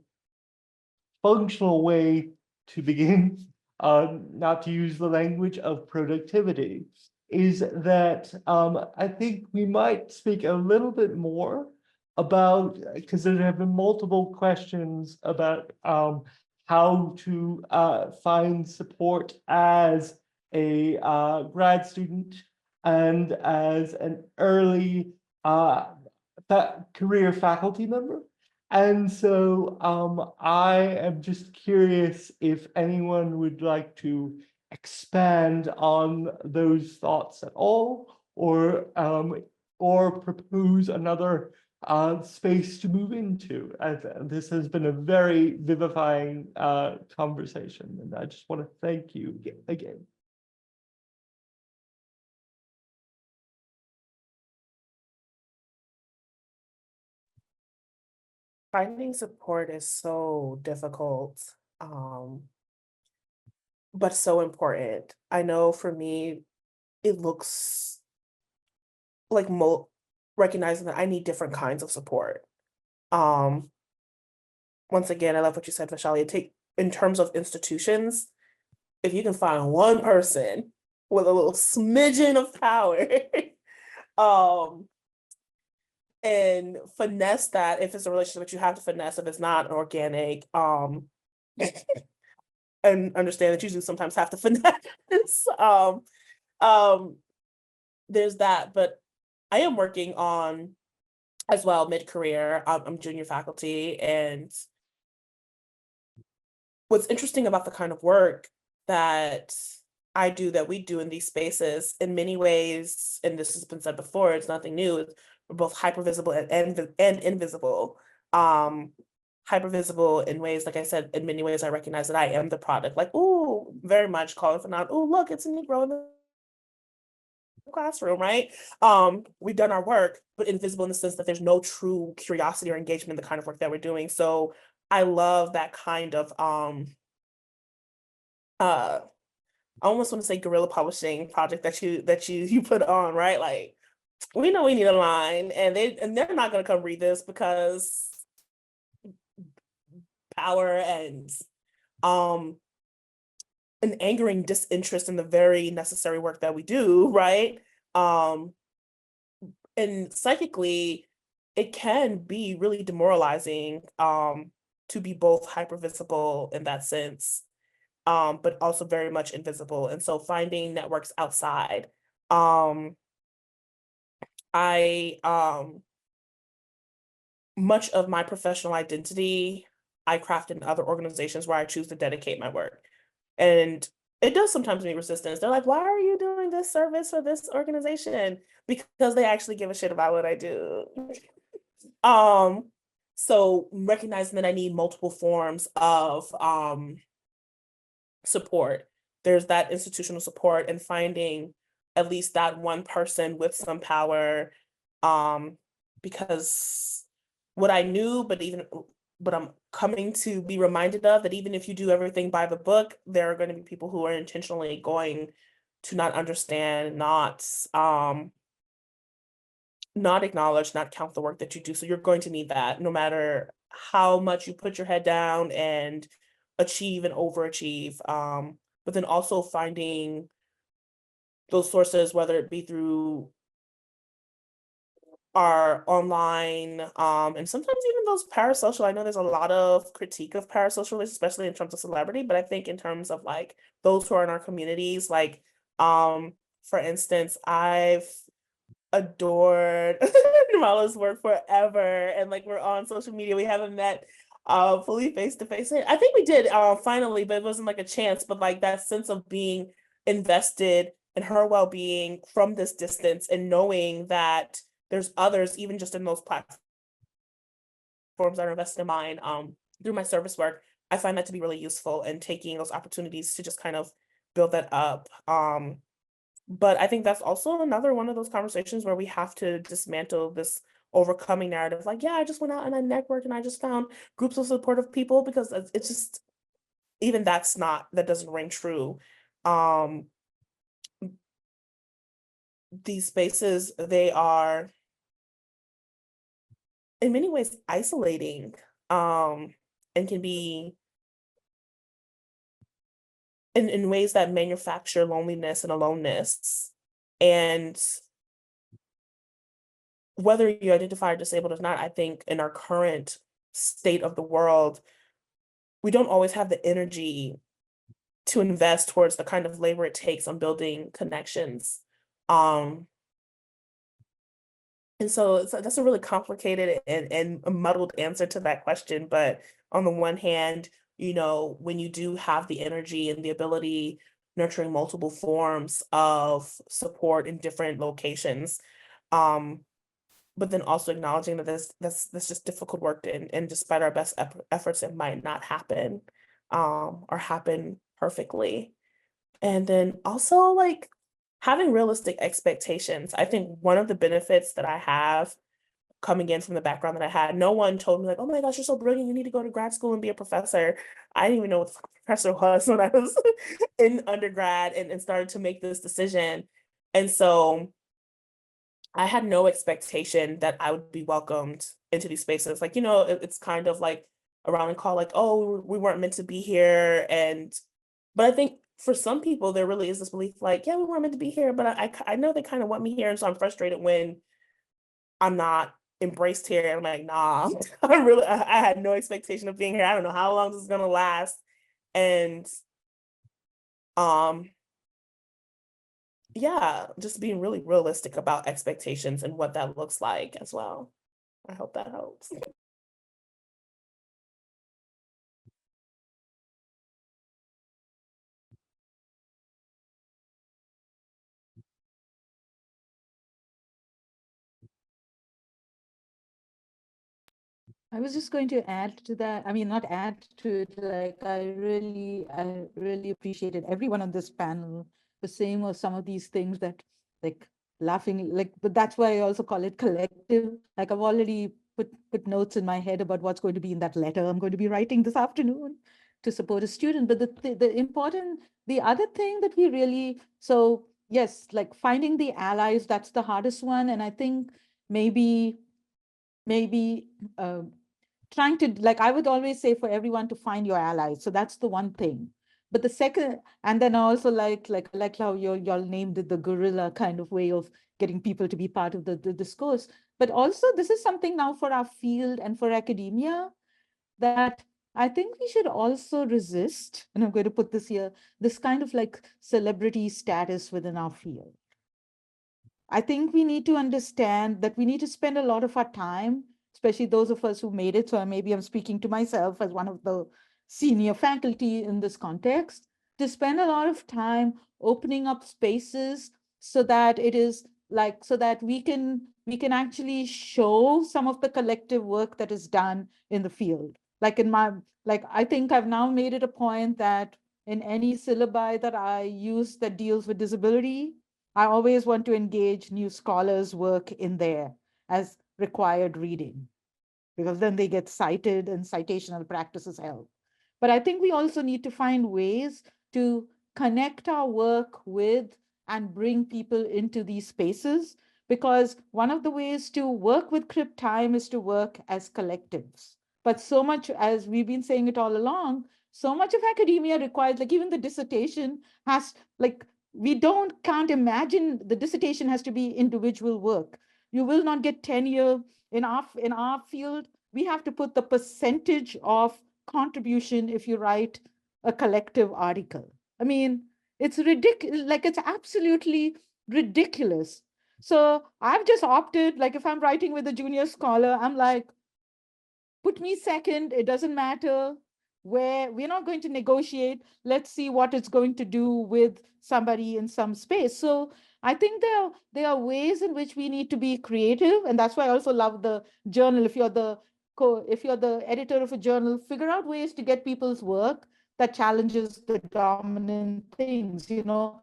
Speaker 2: functional way to begin, not to use the language of productivity, is that I think we might speak a little bit more about, because there have been multiple questions about how to find support as a grad student and as an early career faculty member. And so I am just curious if anyone would like to expand on those thoughts at all, or propose another space to move into. This has been a very vivifying conversation, and I just want to thank you again.
Speaker 4: Finding support is so difficult, but so important. I know for me, it looks like recognizing that I need different kinds of support. Once again, I love what you said, Vaishali. In terms of institutions, if you can find one person with a little smidgen of power, and finesse that, if it's a relationship that you have to finesse, if it's not organic, and understand that you do sometimes have to finesse. There's that, but I am working on as well mid-career. I'm junior faculty, and what's interesting about the kind of work that I do, that we do in these spaces, in many ways, and this has been said before, it's nothing new, we're both hypervisible and invisible. Hypervisible in ways, like I said, in many ways I recognize that I am the product, like, ooh, very much calling for not, ooh, look, it's a Negro in the classroom, right? We've done our work, but invisible in the sense that there's no true curiosity or engagement in the kind of work that we're doing. So I love that kind of I almost want to say guerrilla publishing project that you put on, right? Like, we know we need a line, and they're not going to come read this because power and an angering disinterest in the very necessary work that we do, right? And psychically, it can be really demoralizing to be both hypervisible in that sense, but also very much invisible. And so finding networks outside. Much of my professional identity, I craft in other organizations where I choose to dedicate my work. And it does sometimes meet resistance. They're like, why are you doing this service for this organization? Because they actually give a shit about what I do. So recognizing that I need multiple forms of support. There's that institutional support, and finding at least that one person with some power, because what I knew, but I'm coming to be reminded of, that even if you do everything by the book, there are going to be people who are intentionally going to not understand, not acknowledge, not count the work that you do. So you're going to need that, no matter how much you put your head down and achieve and overachieve, but then also finding those sources, whether it be through our online, and sometimes even those parasocial. I know there's a lot of critique of parasocial, especially in terms of celebrity, but I think in terms of like those who are in our communities, like, for instance, I've adored Nirmala's work forever, and like we're on social media. We haven't met fully face to face. I think we did finally, but it wasn't like a chance, but like that sense of being invested in her well-being from this distance and knowing that there's others, even just in those platforms that are invested in mine, through my service work. I find that to be really useful, and taking those opportunities to just kind of build that up. But I think that's also another one of those conversations where we have to dismantle this overcoming narrative. Like, yeah, I just went out and I networked and I just found groups of supportive people, because it's just, even that doesn't ring true. These spaces, they are in many ways isolating, and can be in ways that manufacture loneliness and aloneness. And whether you identify as disabled or not, I think in our current state of the world, we don't always have the energy to invest towards the kind of labor it takes on building connections. And so that's a really complicated and a muddled answer to that question. But on the one hand, you know, when you do have the energy and the ability, nurturing multiple forms of support in different locations, but then also acknowledging that that's just difficult work, and despite our best efforts, it might not happen, or happen perfectly. And then also, like, having realistic expectations. I think one of the benefits that I have coming in from the background that I had, no one told me like, oh my gosh, you're so brilliant, you need to go to grad school and be a professor. I didn't even know what the professor was when I was in undergrad and started to make this decision. And so I had no expectation that I would be welcomed into these spaces. Like, you know, it's kind of like around and call, like, oh, we weren't meant to be here. But I think for some people, there really is this belief like, yeah, we weren't meant to be here, but I know they kind of want me here. And so I'm frustrated when I'm not embraced here. I'm like, nah, I had no expectation of being here. I don't know how long this is gonna last. And yeah, just being really realistic about expectations and what that looks like as well. I hope that helps.
Speaker 3: I was just going to add to that. I mean, not add to it, like I really appreciated everyone on this panel was saying or some of these things that like laughing, like, but that's why I also call it collective. Like I've already put notes in my head about what's going to be in that letter I'm going to be writing this afternoon to support a student. But the other thing that we really, so yes, like finding the allies, that's the hardest one. And I think maybe trying to, like, I would always say for everyone to find your allies. So that's the one thing. But the second, and then also like how y'all named it the guerrilla kind of way of getting people to be part of the discourse. But also this is something now for our field and for academia that I think we should also resist, and I'm going to put this here, this kind of like celebrity status within our field. I think we need to understand that we need to spend a lot of our time, especially those of us who made it. So maybe I'm speaking to myself as one of the senior faculty in this context, to spend a lot of time opening up spaces so that it is like, so that we can actually show some of the collective work that is done in the field. Like I think I've now made it a point that in any syllabi that I use that deals with disability, I always want to engage new scholars' work in there as required reading, because then they get cited and citational practices help. But I think we also need to find ways to connect our work with and bring people into these spaces, because one of the ways to work with Crip Time is to work as collectives. But so much, as we've been saying it all along, so much of academia requires, like even the dissertation has, like, can't imagine the dissertation has to be individual work. You will not get tenure in our field. We have to put the percentage of contribution if you write a collective article. I mean, it's ridiculous, like it's absolutely ridiculous. So I've just opted, like if I'm writing with a junior scholar, I'm like, put me second, it doesn't matter where, we're not going to negotiate. Let's see what it's going to do with somebody in some space. So I think there are ways in which we need to be creative. And that's why I also love the journal. If you're the editor of a journal, figure out ways to get people's work that challenges the dominant things, you know.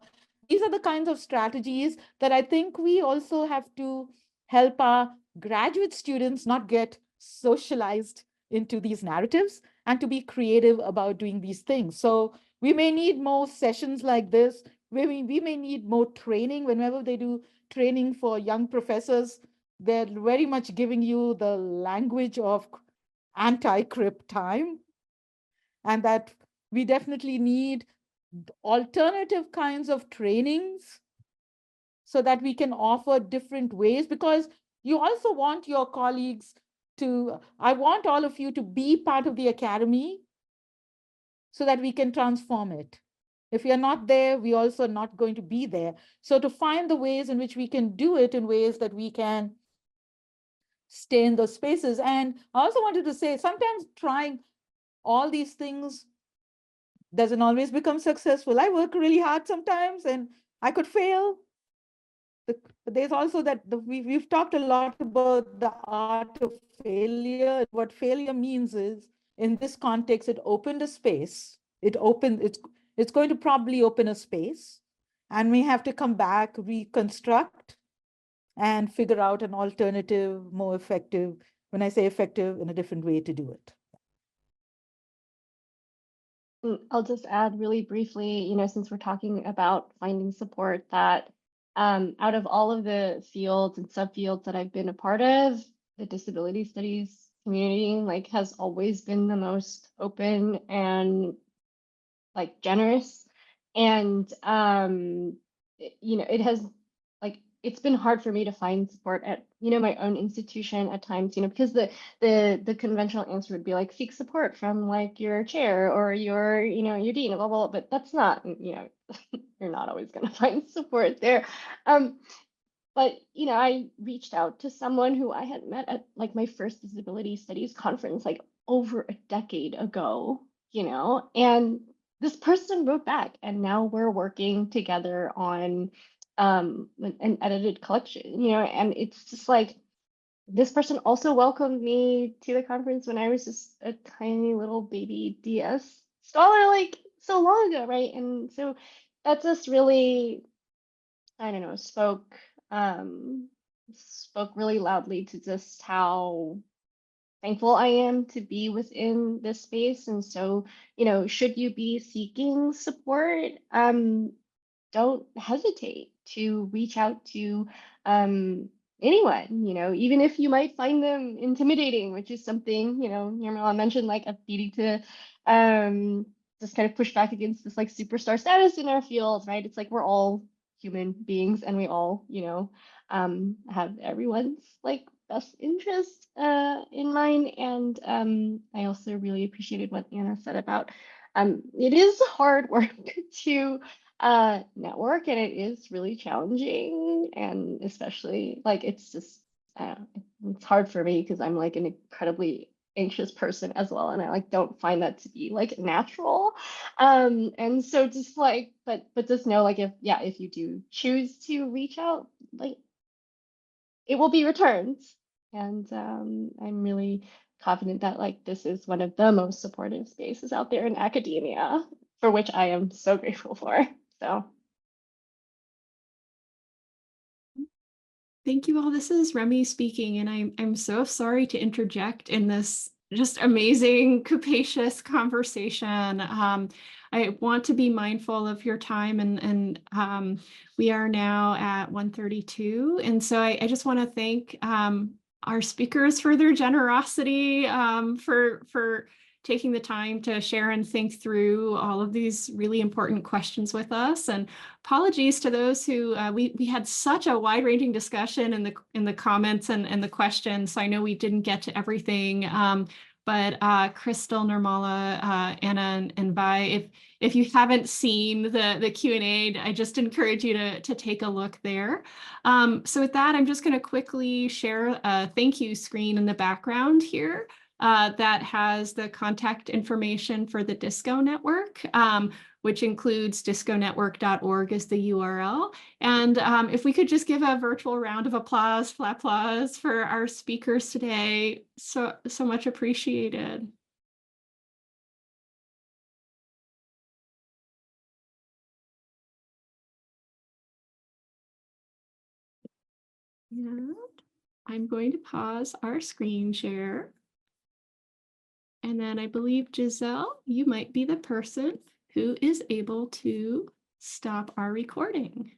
Speaker 3: These are the kinds of strategies that I think we also have to help our graduate students not get socialized into these narratives and to be creative about doing these things. So we may need more sessions like this. We may need more training. Whenever they do training for young professors, they're very much giving you the language of anti-Crip time, and that we definitely need alternative kinds of trainings so that we can offer different ways, because you also want your colleagues to, I want all of you to be part of the academy so that we can transform it. If you're not there, we also are not going to be there. So to find the ways in which we can do it in ways that we can stay in those spaces. And I also wanted to say, sometimes trying all these things doesn't always become successful. I work really hard sometimes and I could fail. There's also that we've talked a lot about the art of failure. What failure means is, in this context, it opened a space. It's going to probably open a space, and we have to come back, reconstruct, and figure out an alternative, more effective, when I say effective, in a different way to do it.
Speaker 5: I'll just add really briefly, you know, since we're talking about finding support, that out of all of the fields and subfields that I've been a part of, the disability studies community like has always been the most open and like generous. And you know, it has like it's been hard for me to find support at, you know, my own institution at times, you know, because the conventional answer would be like seek support from like your chair or your, you know, your dean, blah, blah, blah, but that's not, you know, you're not always going to find support there. But, you know, I reached out to someone who I had met at like my first disability studies conference, like over a decade ago, you know, and this person wrote back, and now we're working together on an edited collection, you know, and it's just like, this person also welcomed me to the conference when I was just a tiny little baby DS scholar, like so long ago, right? And so that just really, I don't know, spoke really loudly to just how thankful I am to be within this space. And so, you know, should you be seeking support, don't hesitate to reach out to anyone, you know, even if you might find them intimidating, which is something, you know, Nirmala mentioned, like a needing to just kind of push back against this like superstar status in our field, right? It's like we're all human beings and we all, you know, have everyone's like best interest in mind. And I also really appreciated what Anna said about it is hard work to network, and it is really challenging, and especially like it's just it's hard for me because I'm like an incredibly anxious person as well, and I like don't find that to be like natural, and so just like but just know like if you do choose to reach out, like it will be returned, and I'm really confident that like this is one of the most supportive spaces out there in academia, for which I am so grateful for. So
Speaker 1: thank you all. This is Remy speaking, and I'm so sorry to interject in this just amazing, capacious conversation. I want to be mindful of your time, and we are now at 1:32, and so I just want to thank our speakers for their generosity, for taking the time to share and think through all of these really important questions with us. And apologies to those who we had such a wide-ranging discussion in the comments and the questions. So I know we didn't get to everything. But Crystal, Nirmala, Anna, and Vi, if you haven't seen the Q&A, I just encourage you to take a look there. So with that, I'm just going to quickly share a thank you screen in the background here that has the contact information for the DISCO network, which includes disconetwork.org as the URL. And if we could just give a virtual round of applause for our speakers today, so much appreciated. And I'm going to pause our screen share. And then I believe, Giselle, you might be the person who is able to stop our recording.